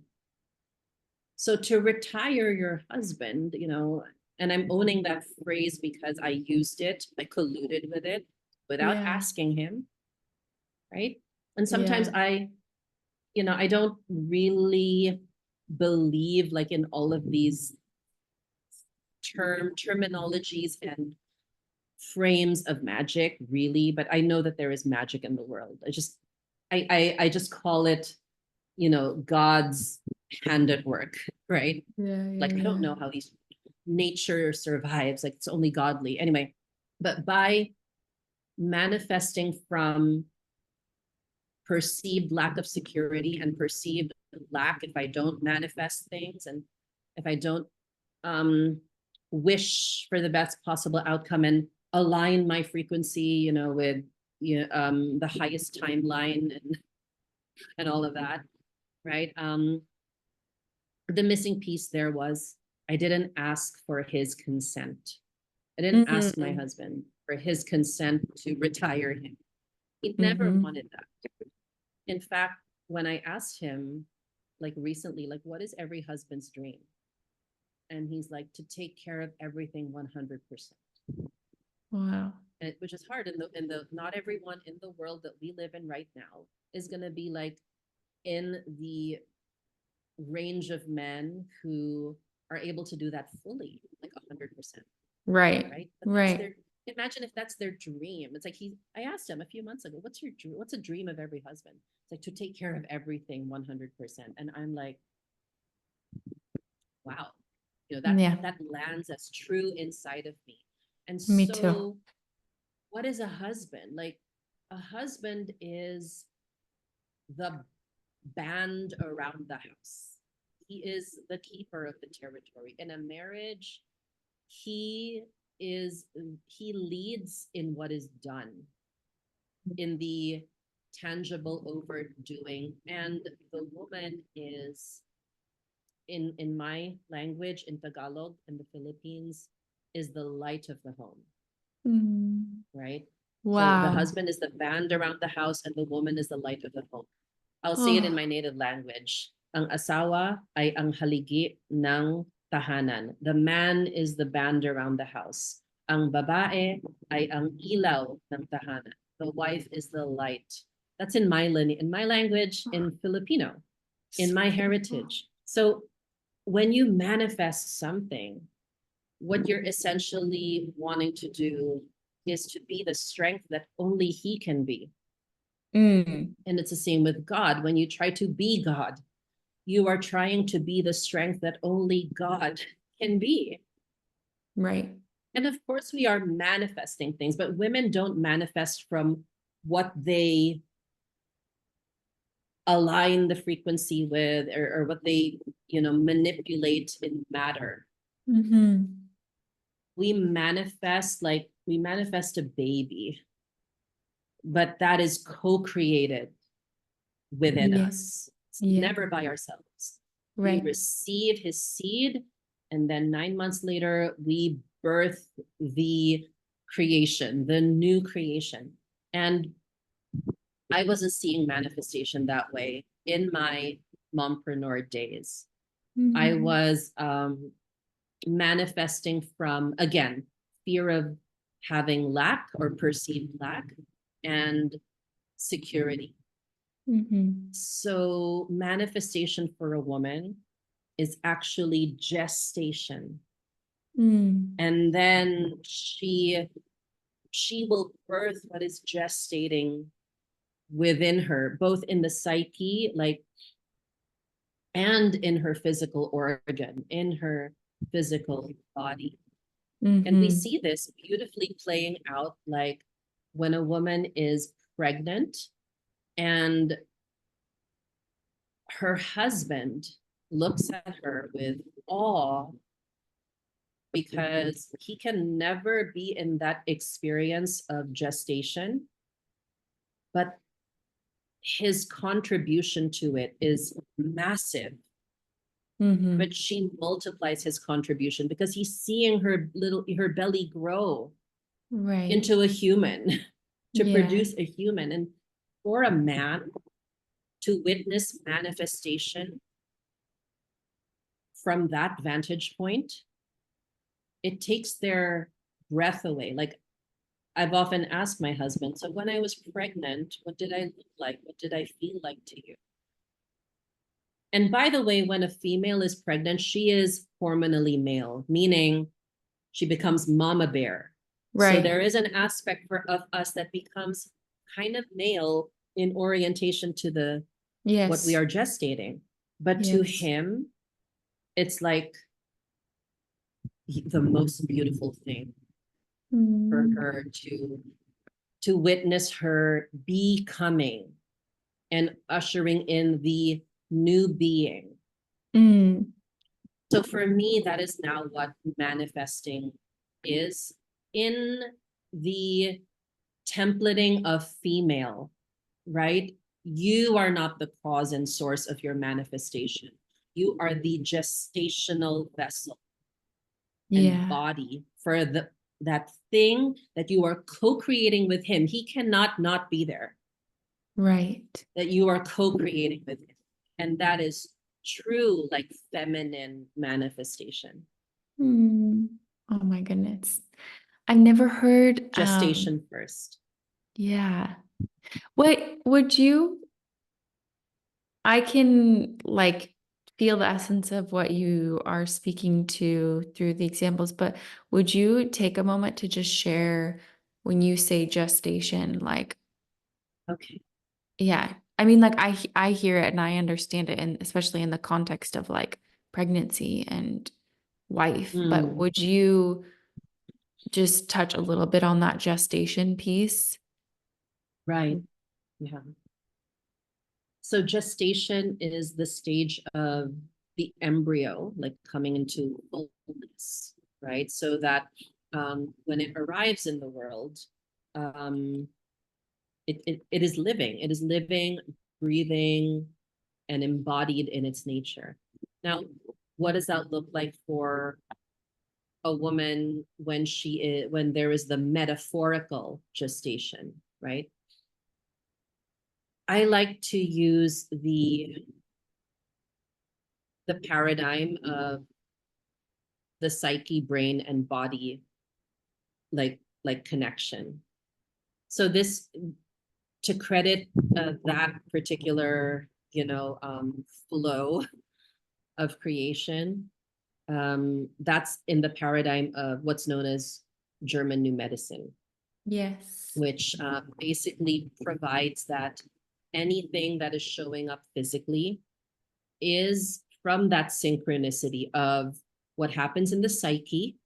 So to retire your husband, and I'm owning that phrase because I used it, I colluded with it without Yeah. asking him, right? And sometimes Yeah. I don't really believe like in all of these terminologies and frames of magic, really, but I know that there is magic in the world. I just call it, God's hand at work, right? Yeah. Like I don't Yeah. know how these nature survives, like it's only godly. Anyway, but by manifesting from perceived lack of security and perceived lack if I don't manifest things and if I don't um wish for the best possible outcome and align my frequency, with the highest timeline and all of that, right? The missing piece there was I didn't ask for his consent. I didn't ask my Mm-hmm. husband for his consent to retire him. He never Mm-hmm. wanted that. In fact, when I asked him, like recently, like, what is every husband's dream? And he's like, to take care of everything 100%. Wow. Which is hard. In the not everyone in the world that we live in right now is going to be like in the range of men who are able to do that fully, like 100%. Right. Right? But that's Right. their imagine if that's their dream. It's like I asked him a few months ago, what's your dream? What's a dream of every husband? It's like to take care of everything 100%. And I'm like, wow, Yeah, that lands as true inside of me. And me too. so what is a husband? Like, a husband is the band around the house. He is the keeper of the territory. In a marriage, he he leads in what is done, in the tangible overdoing, and the woman is, in my language, in Tagalog, in the Philippines, is the light of the home, right? So the Wow. husband is the band around the house and the woman is the light of the home. I'll say it in my Oh. native language. Ang asawa ay ang haligi ng tahanan. The man is the band around the house. Ang babae ay ang ilaw ng tahanan. The wife is the light. That's in my language, in Filipino, in my heritage. So when you manifest something, what you're essentially wanting to do is to be the strength that only he can be. Mm, And it's the same with God. When you try to be God, you are trying to be the strength that only God can be. right. And of course, we are manifesting things, but women don't manifest from what they align the frequency with, or what they, manipulate in matter. Mm-hmm. We manifest a baby, but that is co-created within Yeah. us. It's Yeah. never by ourselves. We Right. receive his seed, and then 9 months later, we birth the creation, the new creation. And I wasn't seeing manifestation that way in my mompreneur days. I Mm-hmm. was manifesting from, again, fear of having lack or perceived lack, and security. Mm-hmm. So manifestation for a woman is actually gestation. Mm. And then she will birth what is gestating within her, both in the psyche, like, and in her physical organ, in her physical body. And we Mm-hmm. see this beautifully playing out, like when a woman is pregnant and her husband looks at her with awe, because he can never be in that experience of gestation, but his contribution to it is massive. Mm-hmm. But she multiplies his contribution because he's seeing her belly grow Right. into a human, to Yeah. produce a human. And for a man to witness manifestation from that vantage point, it takes their breath away. Like, I've often asked my husband, so when I was pregnant, what did I look like? What did I feel like to you? And by the way, when a female is pregnant, she is hormonally male, meaning she becomes mama bear. So Right. there is an aspect of us that becomes kind of male in orientation to what we Yes. are gestating. But to Yes. him, it's like the most beautiful thing for Mm. her to witness her becoming and ushering in the new being. Mm. So for me, that is now what manifesting is in the templating of female, right? You are not the cause and source of your manifestation. You are the gestational vessel and Yeah. body for that thing that you are co-creating with him. He cannot not be there. Right. That you are co-creating with him. And that is true, like, feminine manifestation. Mm. Oh my goodness. I've never heard, Gestation first. yeah. What would you, I can like feel the essence of what you are speaking to through the examples, but would you take a moment to just share when you say gestation, like, Okay. yeah, I mean, like I hear it and I understand it, and especially in the context of like pregnancy and wife, but Mm, would you just touch a little bit on that gestation piece? right. Yeah. So gestation is the stage of the embryo, like coming into fullness, right? So that when it arrives in the world, um, it is living. It is living, breathing, and embodied in its nature. Now, what does that look like for a woman when there is the metaphorical gestation, right? I like to use the paradigm of the psyche, brain, and body like connection. So this to credit that particular flow of creation. That's in the paradigm of what's known as German New Medicine, Yes. which basically provides that anything that is showing up physically is from that synchronicity of what happens in the psyche,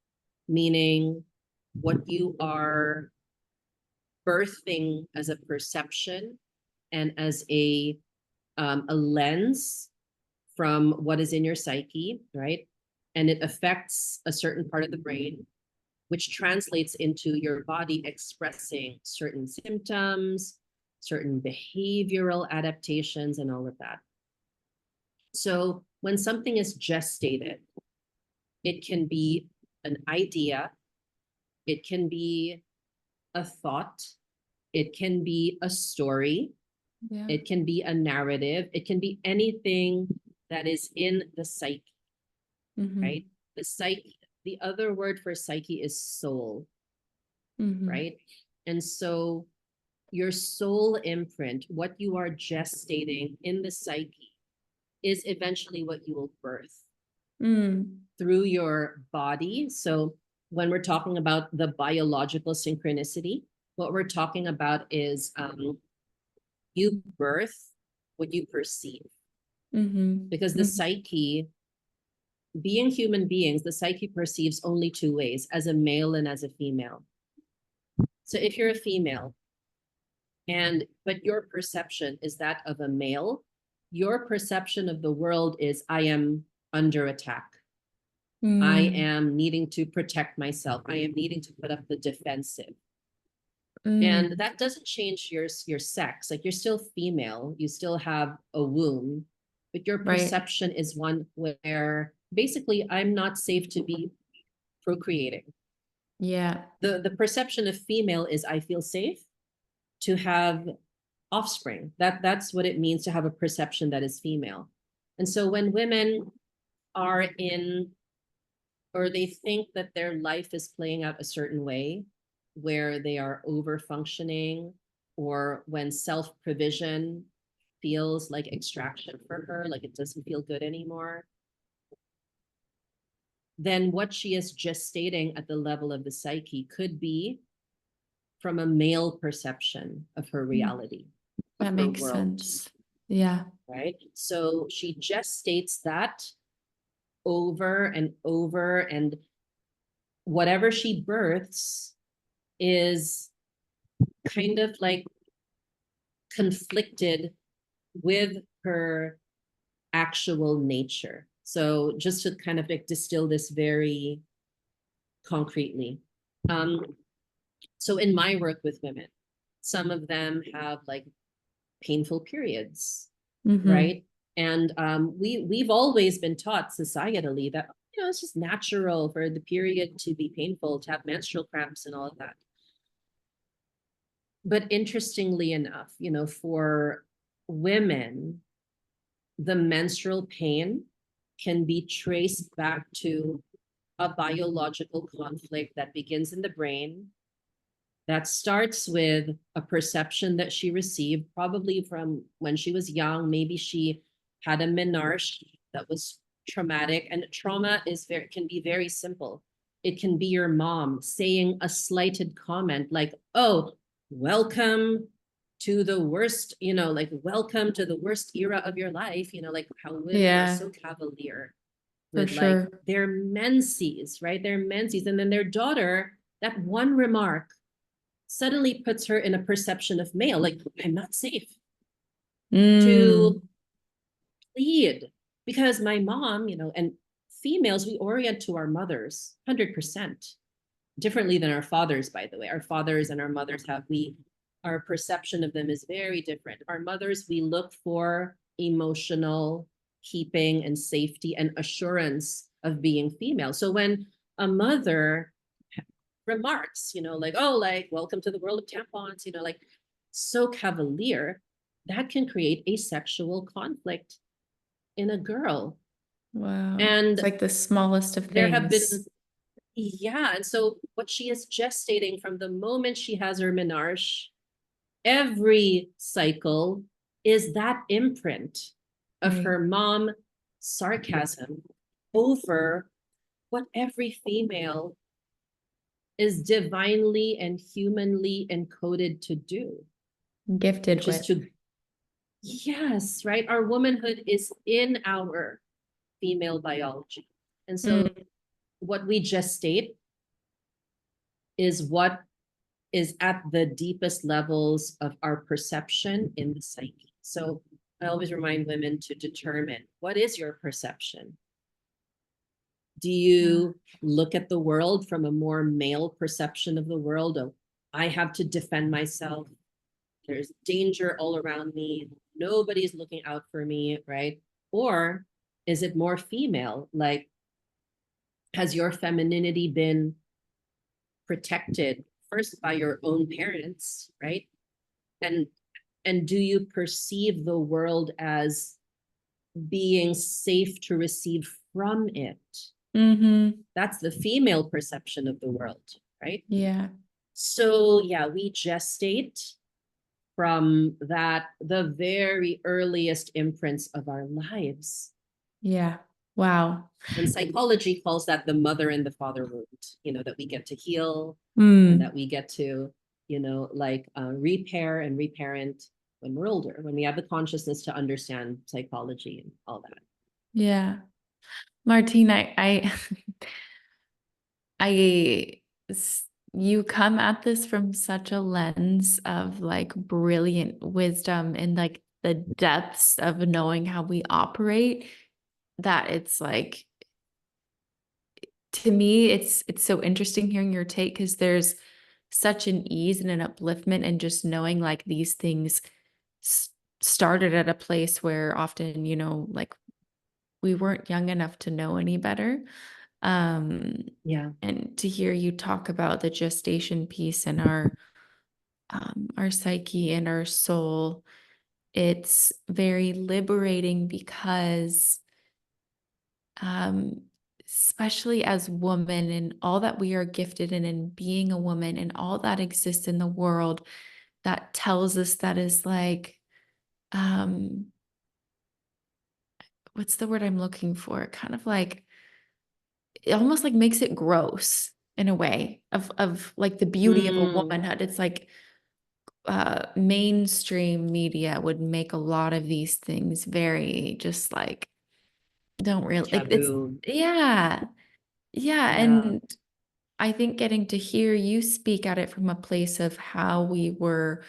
meaning what you are birthing as a perception and as a lens from what is in your psyche, right? And it affects a certain part of the brain, which translates into your body expressing certain symptoms, certain behavioral adaptations, and all of that. So when something is gestated, it can be an idea, it can be a thought, it can be a story, Yeah. it can be a narrative, it can be anything that is in the psyche, Mm-hmm. right? The psyche, the other word for psyche is soul, Mm-hmm. right? And so your soul imprint, what you are gestating in the psyche, is eventually what you will birth Mm. through your body. So when we're talking about the biological synchronicity, what we're talking about is you birth what you perceive. Mm-hmm. Because the Mm-hmm. psyche, being human beings, the psyche perceives only two ways, as a male and as a female. So if you're a female, but your perception is that of a male, your perception of the world is I am under attack. I Mm. am needing to protect myself. I am needing to put up the defensive. And Mm. that doesn't change your sex. Like you're still female, you still have a womb, but your Right. perception is one where basically I'm not safe to be procreating. Yeah. The perception of female is I feel safe to have offspring. That's what it means to have a perception that is female. And so when women are in or they think that their life is playing out a certain way where they are over functioning or when self provision feels like extraction for her, like it doesn't feel good anymore, then what she is gestating at the level of the psyche could be from a male perception of her Mm. reality, of That her makes world, sense. Yeah. right? So she gestates that over and over, and whatever she births is kind of like conflicted with her actual nature. So just to kind of like distill this very concretely. Um, so in my work with women, some of them have like painful periods, Mm-hmm. right? And we've always been taught societally that it's just natural for the period to be painful, to have menstrual cramps and all of that. But interestingly enough, for women, the menstrual pain can be traced back to a biological conflict that begins in the brain, that starts with a perception that she received probably from when she was young. Maybe she had a menarche that was traumatic. And trauma can be very simple. It can be your mom saying a slighted comment like, oh, welcome to the worst, like welcome to the worst era of your life, like how women are so cavalier for with like sure. their menses, right? Their menses. And then their daughter, that one remark suddenly puts her in a perception of male, like I'm not safe to plead because my mom, and females, we orient to our mothers 100% differently than our fathers, by the way. Our fathers and our mothers our perception of them is very different. Our mothers, we look for emotional keeping and safety and assurance of being female. So when a mother remarks, like, oh, like, welcome to the world of tampons, like so cavalier, that can create a sexual conflict in a girl. Wow. And it's like the smallest of there have been, things. yeah. And so what she is gestating from the moment she has her menarche, every cycle is that imprint of Right. her mom sarcasm over what every female is divinely and humanly encoded to do, Gifted which is with. to, yes, right? Our womanhood is in our female biology. And so what we gestate is what is at the deepest levels of our perception in the psyche. So I always remind women to determine, what is your perception? Do you look at the world from a more male perception of the world of, I have to defend myself, there's danger all around me, nobody's looking out for me, right? Or is it more female, like, has your femininity been protected first by your own parents, right? and and do you perceive the world as being safe to receive from it? That's the female perception of the world, right? Yeah. So yeah, we gestate from the very earliest imprints of our lives. Yeah. Wow. And psychology calls that the mother and the father wound, that we get to heal and that we get to, repair and reparent when we're older, when we have the consciousness to understand psychology and all that. Yeah. Martine, I, you come at this from such a lens of like brilliant wisdom and like the depths of knowing how we operate, that it's like, to me, it's so interesting hearing your take, because there's such an ease and an upliftment and just knowing like these things started at a place where often, like we weren't young enough to know any better. Yeah. And to hear you talk about the gestation piece and our psyche and our soul, it's very liberating because especially as women and all that we are gifted in and being a woman and all that exists in the world that tells us that is like, um what's the word I'm looking for? Kind of like, it almost like makes it gross in a way of like the beauty of a womanhood. It's like mainstream media would make a lot of these things very just like, don't really like it's, Taboo. yeah. Yeah. Yeah. And I think getting to hear you speak at it from a place of how we were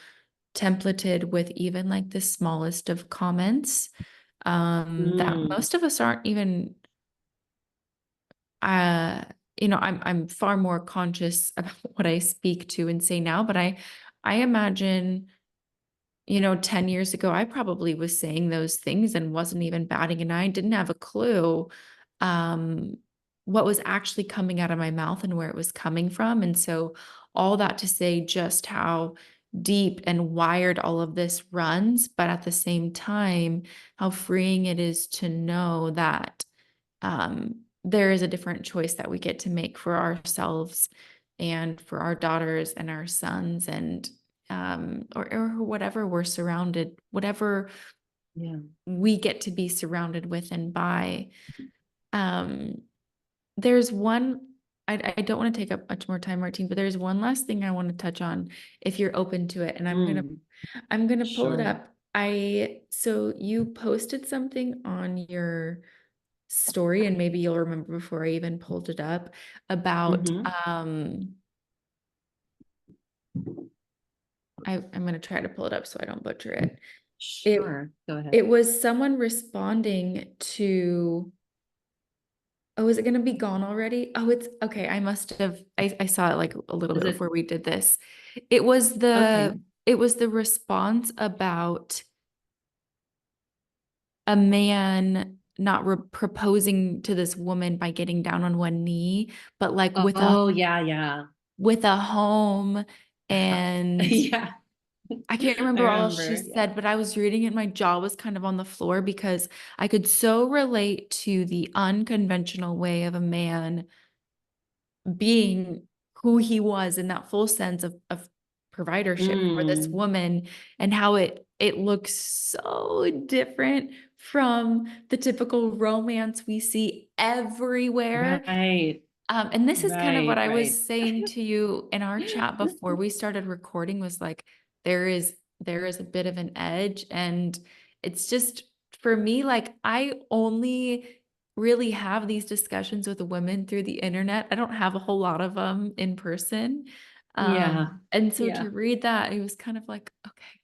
templated with even like the smallest of comments, that most of us aren't even, uh, I'm far more conscious about what I speak to and say now, but I imagine, 10 years ago, I probably was saying those things and wasn't even batting an eye, didn't have a clue, um, what was actually coming out of my mouth and where it was coming from. And so all that to say just how deep and wired all of this runs, but at the same time, how freeing it is to know that there is a different choice that we get to make for ourselves and for our daughters and our sons, and or whatever we're surrounded, whatever we get to be surrounded with and by. There's one, I don't want to take up much more time, Martine, but there's one last thing I want to touch on if you're open to it. And Mm, I'm gonna pull it sure. up. So you posted something on your story, and maybe you'll remember before I even pulled it up about, Mm-hmm. I'm gonna try to pull it up so I don't butcher it. It, Sure. Go ahead. it was someone responding to, oh, is it gonna be gone already? Oh, it's okay. I saw it like a little Is bit it before we did this. It was okay? the response about a man not proposing to this woman by getting down on one knee, but like Oh, yeah, yeah. with a home. And Yeah, I can't I remember all she remember. Yeah. said, but I was reading it, my jaw was kind of on the floor because I could so relate to the unconventional way of a man being who he was in that full sense of providership for this Mm, woman, and how it looks so different from the typical romance we see everywhere. right, And this is kind of what I right. was saying to you in our chat before we started recording, was like, there is a bit of an edge. And it's just, for me, like, I only really have these discussions with women through the internet. I don't have a whole lot of them in person. Yeah, And so yeah, to read that, it was kind of like, okay,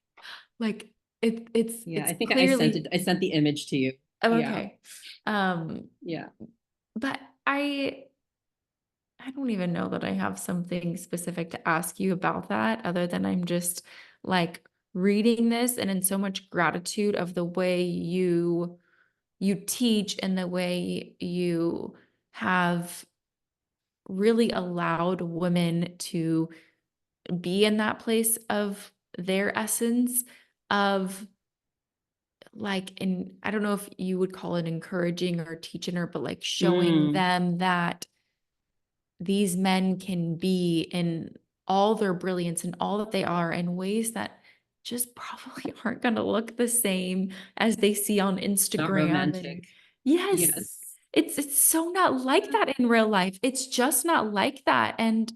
like yeah. it's I think I sent it. clearly, I sent the image to you. oh, Yeah, okay. Um, yeah. but I don't even know that I have something specific to ask you about that, other than I'm just like reading this and in so much gratitude of the way you teach and the way you have really allowed women to be in that place of their essence, of like, and I don't know if you would call it encouraging or teaching her, but like showing Mm, them that these men can be in all their brilliance and all that they are in ways that just probably aren't going to look the same as they see on not Instagram. And romantic. yes, Yes. it's so not like that in real life. It's just not like that. And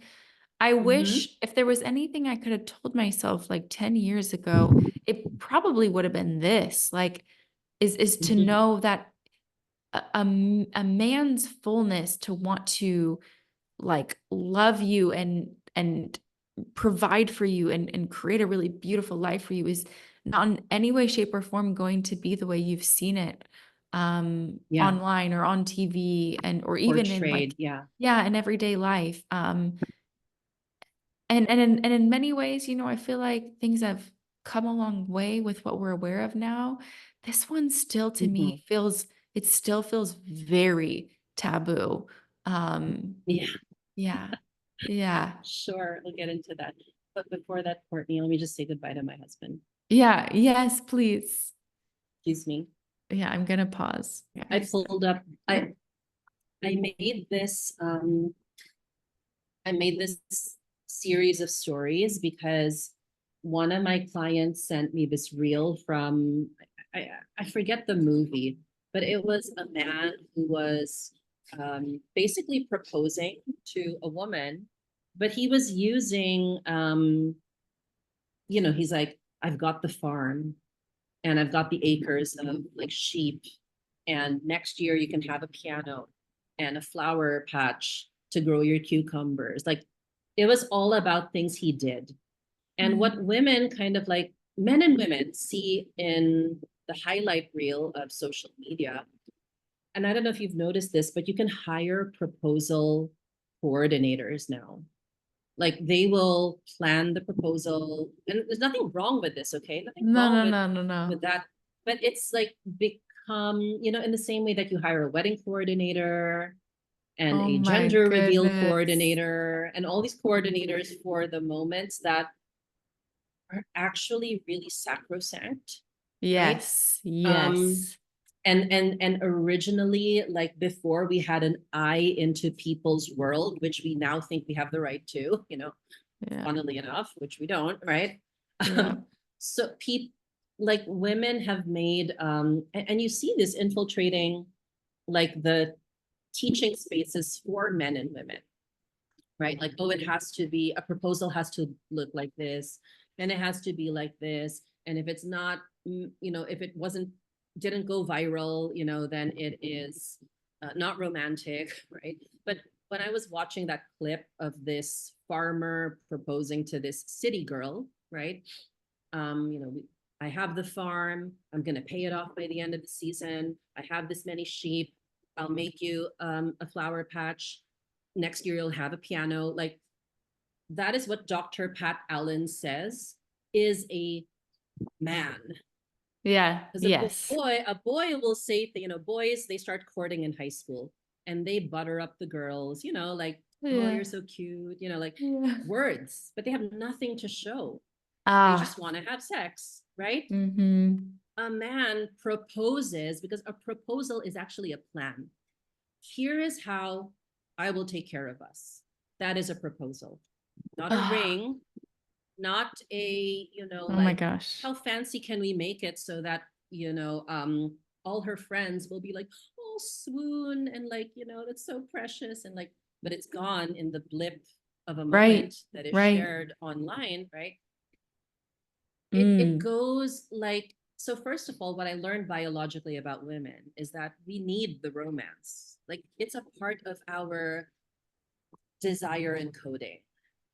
I Mm-hmm. wish if there was anything I could have told myself like 10 years ago, it probably would have been this, like, is to Mm-hmm. know that a man's fullness, to want to like love you and provide for you and create a really beautiful life for you, is not in any way, shape, or form going to be the way you've seen it Yeah. online or on TV, and or even in like, Portrayed. Yeah. yeah, in everyday life. And in many ways, I feel like things have come a long way with what we're aware of now. This one still, to Mm-hmm. me, it still feels very taboo. Um, Yeah. yeah. Yeah. Sure. We'll get into that. But before that, Courtney, let me just say goodbye to my husband. Yeah. Yes, please. Excuse me. Yeah, I'm gonna pause. I pulled up. I made this. I made this series of stories because one of my clients sent me this reel from, I forget the movie, but it was a man who was basically proposing to a woman, but he was using, he's like, I've got the farm and I've got the acres of like sheep, and next year you can have a piano and a flower patch to grow your cucumbers. Like, it was all about things he did. And what Mm. women kind of like, men and women see in the highlight reel of social media. And I don't know if you've noticed this, but you can hire proposal coordinators now. Like, they will plan the proposal, and there's nothing wrong with this, okay? Nothing No, wrong no, with no, no, no. that. But it's like become, in the same way that you hire a wedding coordinator and Oh a my gender reveal goodness. coordinator and all these coordinators for the moments that are actually really sacrosanct, right? Yes, Um, yes. and originally, like, before, we had an eye into people's world, which we now think we have the right to, Yeah, funnily enough, which we don't, right? yeah. Um, so like women have made and you see this infiltrating like the teaching spaces for men and women, right? Like, oh, it has to be, a proposal has to look like this, and it has to be like this. And if it's not, if it didn't go viral, then it is not romantic, right? But when I was watching that clip of this farmer proposing to this city girl, right? Um, you know, I have the farm, I'm going to pay it off by the end of the season. I have this many sheep. I'll make you a flower patch. Next year, you'll have a piano. Like, that is what Dr. Pat Allen says is a man. Yeah. Because Yes. a boy will say, boys, they start courting in high school and they butter up the girls, like, oh, Yeah. you're so cute, like Yeah. words, but they have nothing to show. They Ah. just want to have sex, right? Mm-hmm. A man proposes because a proposal is actually a plan. Here is how I will take care of us. That is a proposal, not a Ah. ring, not a, Oh my like, gosh. how fancy can we make it so that, all her friends will be like, oh, swoon, and like, that's so precious. And like, but it's gone in the blip of a Right. moment that is Right. shared online, right? It Mm. goes like, so first of all, what I learned biologically about women is that we need the romance. Like, it's a part of our desire encoding,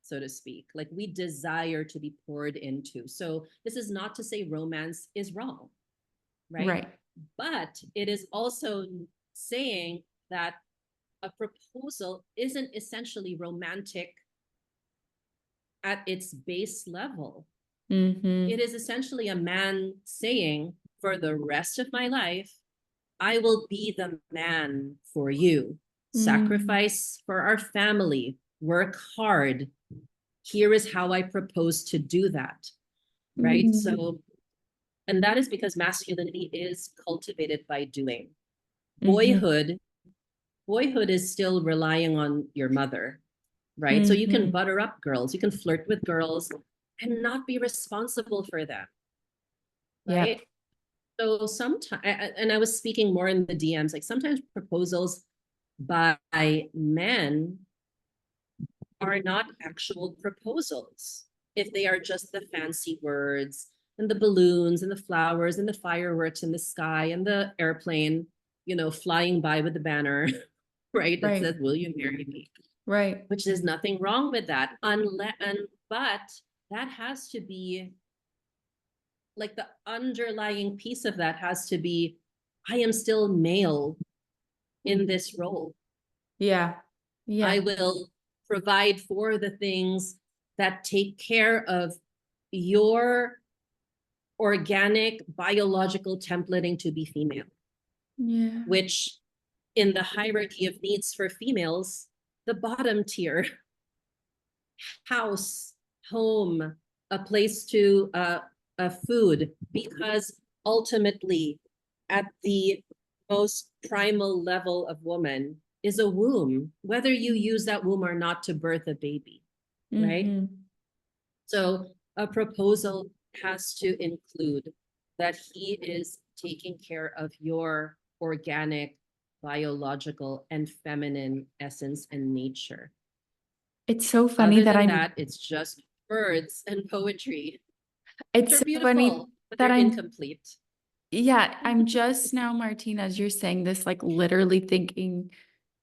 so to speak. Like, we desire to be poured into. So this is not to say romance is wrong, right? Right. But it is also saying that a proposal isn't essentially romantic at its base level. It Mm-hmm. is essentially a man saying, for the rest of my life, I will be the man for you. Mm. Sacrifice for our family, work hard. Here is how I propose to do that. Right. Mm. So, and that is because masculinity is cultivated by doing. Mm-hmm. Boyhood, boyhood is still relying on your mother, right? So you can Mm-hmm. butter up girls, you can flirt with girls and not be responsible for them, Yep. right? So sometimes, and I was speaking more in the DMs, like sometimes proposals by men are not actual proposals. If they are just the fancy words and the balloons and the flowers and the fireworks in the sky and the airplane, flying by with the banner, right? That Right. says, will you marry me? Right. Which there's nothing wrong with that. But that has to be like the underlying piece of that has to be, I am still male in this role. Yeah. I Yeah. will provide for the things that take care of your organic biological templating to be female, Yeah. which in the hierarchy of needs for females, the bottom tier, house, home, a place to food, because ultimately at the most primal level of woman is a womb, whether you use that womb or not to birth a baby, right? Mm-hmm. So a proposal has to include that he is taking care of your organic, biological, and feminine essence and nature. It's so funny Other that than I'm that, it's just words and poetry, which it's are so funny beautiful, but that they're I'm incomplete. yeah, I'm just now, Martine, as you're saying this, like literally thinking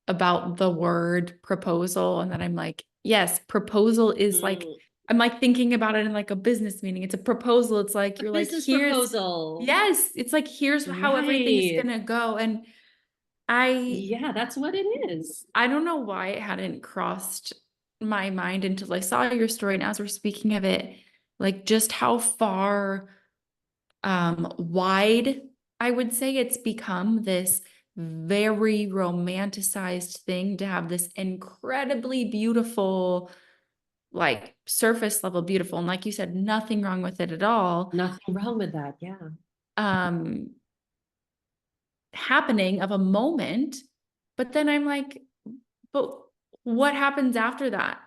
about the word proposal, and then I'm like, yes, proposal is like, Mm. I'm like thinking about it in like a business meeting. It's a proposal. It's like A you're like, business here's proposal. yes, it's like here's how everything's Right. gonna go. And I Yeah, that's what it is. I don't know why it hadn't crossed my mind until I saw your story. And as we're speaking of it, like just how far wide I would say it's become this very romanticized thing to have this incredibly beautiful, like surface level beautiful. And like you said, nothing wrong with it at all. Nothing wrong with that. Yeah. Um, happening of a moment. But then I'm like, but what happens after that?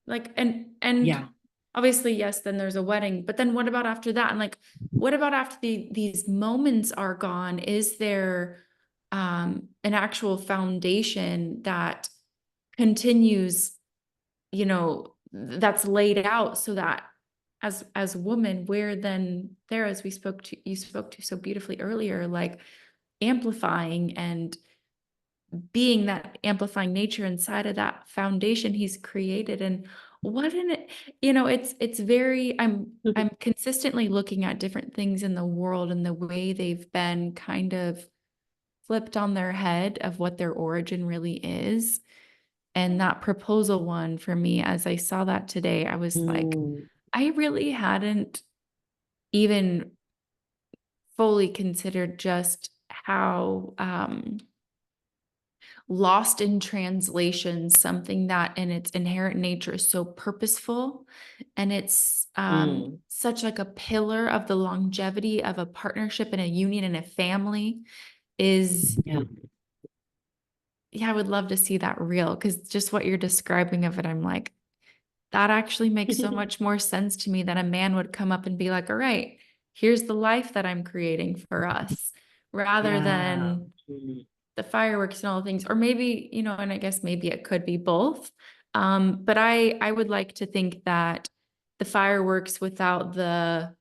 Like, and Yeah. obviously, yes, then there's a wedding, but then what about after that? And like, what about after these moments are gone? Is there an actual foundation that continues, that's laid out so that as women, we're then there, as you spoke to so beautifully earlier, like amplifying and being that amplifying nature inside of that foundation he's created. And what in it, it's very, I'm consistently looking at different things in the world and the way they've been kind of flipped on their head of what their origin really is. And that proposal one for me, as I saw that today, I was like, Mm, I really hadn't even fully considered just how lost in translation, something that in its inherent nature is so purposeful, and it's mm, such like a pillar of the longevity of a partnership and a union and a family is, yeah. yeah, I would love to see that real, because just what you're describing of it, I'm like, that actually makes so much more sense to me that a man would come up and be like, all right, here's the life that I'm creating for us, rather Yeah. than Mm, the fireworks and all the things. Or maybe, and I guess maybe it could be both. But I would like to think that the fireworks without the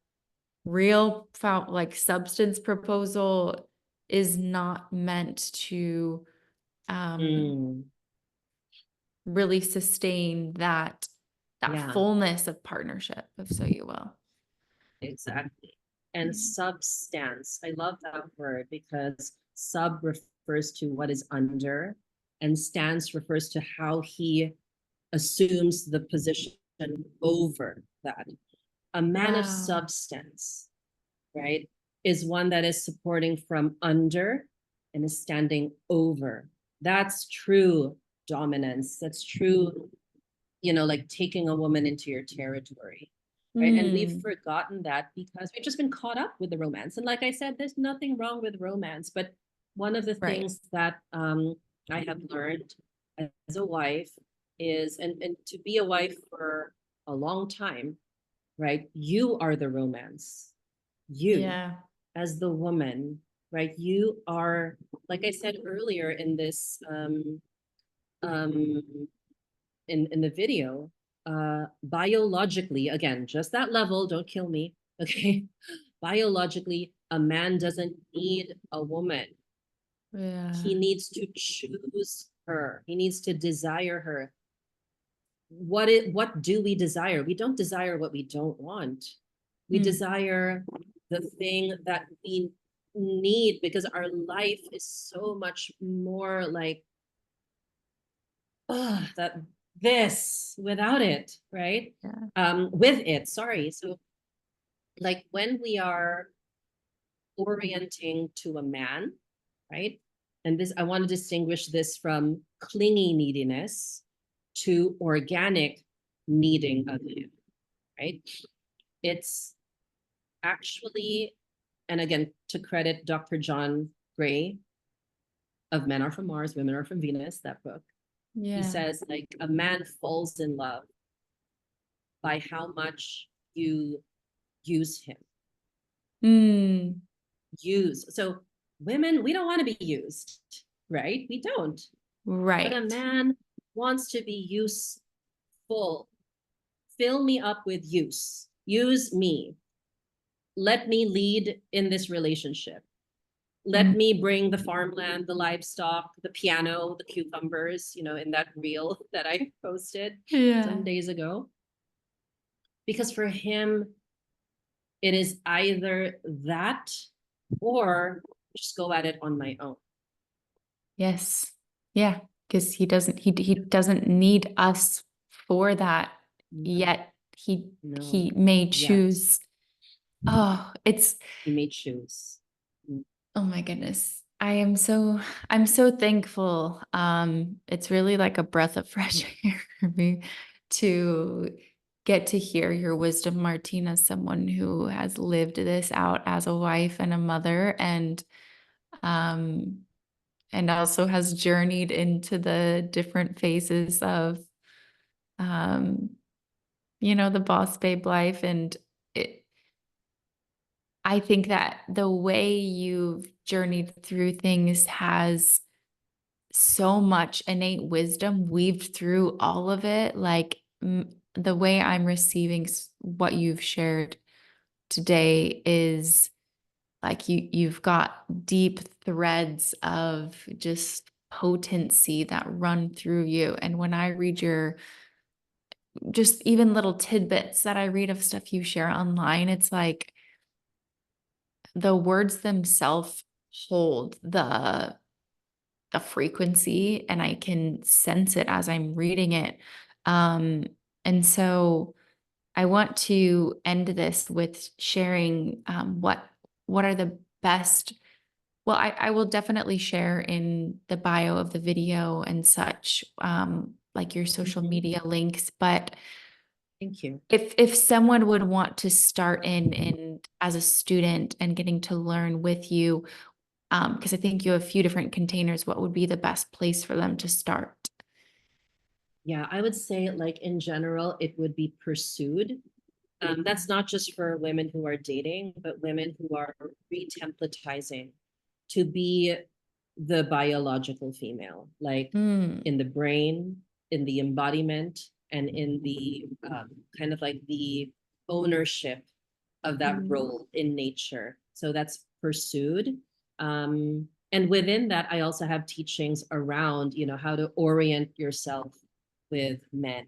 real like substance proposal is not meant to um mm, really sustain that yeah, fullness of partnership, if so you will. exactly. And substance. I love that word because sub refers to what is under, and stance refers to how he assumes the position over that. A man of Wow. substance, right, is one that is supporting from under and is standing over. That's true dominance. That's true, like taking a woman into your territory. Right. And we've Mm, forgotten that because we've just been caught up with the romance. And like I said, there's nothing wrong with romance. But one of the right. things that I have learned as a wife is, and to be a wife for a long time, right? You are the romance. You, Yeah. as the woman, right? You are, like I said earlier in this um in the video, biologically, again, just that level, don't kill me, okay? Biologically, a man doesn't need a woman. Yeah. He needs to choose her. He needs to desire her. What do we desire? We don't desire what we don't want. We Mm, desire the thing that we need because our life is so much more like, oh, that this without it, right? yeah. With it, sorry. So like when we are orienting to a man, right? And this, I want to distinguish this from clingy neediness to organic needing of him, right? It's actually, and again, to credit Dr. John Gray of Men Are From Mars, Women Are From Venus, that book, he Yeah. says like a man falls in love by how much you use him. Mm, Use. So women, we don't want to be used, right? We don't. But a right. man wants to be useful. Fill me up with use. Use me. Let me lead in this relationship. Let Mm, me bring the farmland, the livestock, the piano, the cucumbers, in that reel that I posted some yeah. days ago. Because for him, it is either that or just go at it on my own. Yes. Yeah. Because he doesn't need us for that, No, yet he no, may yet choose. Oh, it's, he may choose. oh my goodness. I'm so thankful. It's really like a breath of fresh air for me to get to hear your wisdom, Martine, as someone who has lived this out as a wife and a mother, um and also has journeyed into the different phases of um the boss babe life. And it, I think that the way you've journeyed through things has so much innate wisdom weaved through all of it. Like the way I'm receiving what you've shared today is like you've got deep threads of just potency that run through you. And when I read your just even little tidbits that I read of stuff you share online, it's like the words themselves hold the frequency and I can sense it as I'm reading it. Um, and so I want to end this with sharing what are the best. Well, I will definitely share in the bio of the video and such, like your social media links. But Thank you. if someone would want to start in as a student and getting to learn with you, because I think you have a few different containers, what would be the best place for them to start? Yeah, I would say like in general, it would be pursued. That's not just for women who are dating, but women who are re-templatizing to be the biological female, like Mm, in the brain, in the embodiment, and in the kind of like the ownership of that mm, role in nature. So that's pursued. And within that, I also have teachings around, how to orient yourself with men,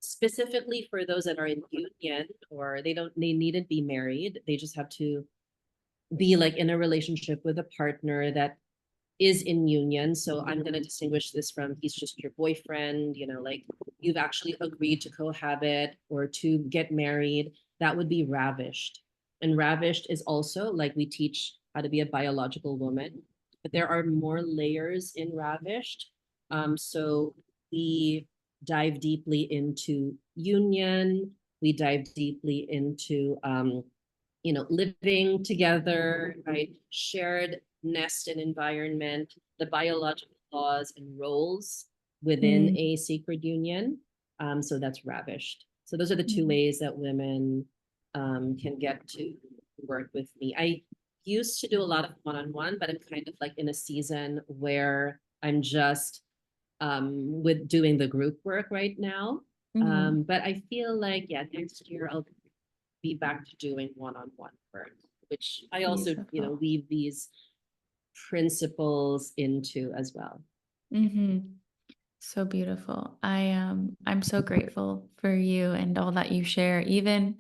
specifically for those that are in union or they needn't be married. They just have to be like in a relationship with a partner that is in union. So I'm going to distinguish this from he's just your boyfriend, like you've actually agreed to cohabit or to get married. That would be ravished. And ravished is also like we teach how to be a biological woman, but there are more layers in ravished. So we dive deeply into union, we dive deeply into living together, right? Shared nest and environment, the biological laws and roles within mm, a sacred union. So that's ravished. So those are the two mm. ways that women can get to work with me. I used to do a lot of one-on-one, but I'm kind of like in a season where I'm just with doing the group work right now. Mhm. But I feel like, yeah, next year I'll be back to doing one-on-one work, which I also, Beautiful. weave these principles into as well. Mhm. So beautiful. I'm so grateful for you and all that you share, even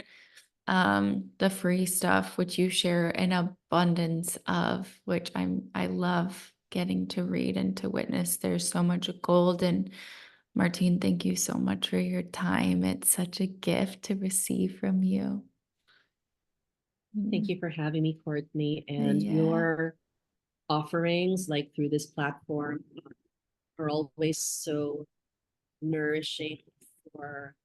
the free stuff which you share an abundance of, which I love getting to read and to witness. There's so much gold. And Martine, thank you so much for your time. It's such a gift to receive from you. Thank Mm. you for having me, Courtney, and Yeah. your offerings like through this platform are always so nourishing for,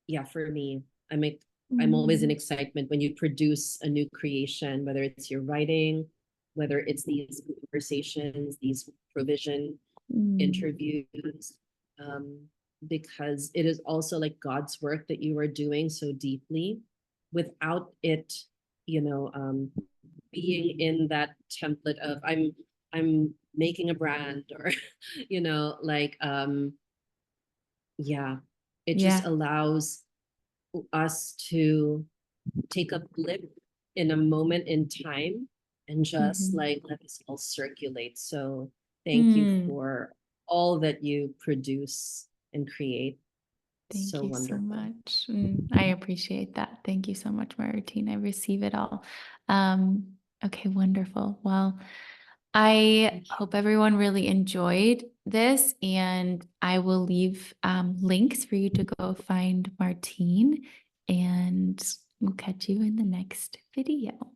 yeah, for me. I'm always in Mm. excitement when you produce a new creation, whether it's your writing, whether it's these conversations, these provision Mm. interviews, um, because it is also like God's work that you are doing so deeply without it, you know, um, being in that template of I'm making a brand or, yeah, it just Yeah. allows us to take a blip in a moment in time and just Mhm. like let this all circulate. So thank you Mm. for all that you produce and create. Thank So you so wonderful. much. I appreciate that. Thank you so much, Martine. I receive it all. Okay, wonderful. Well, I Thank you. hope everyone really enjoyed this, and I will leave links for you to go find Martine, and we'll catch you in the next video.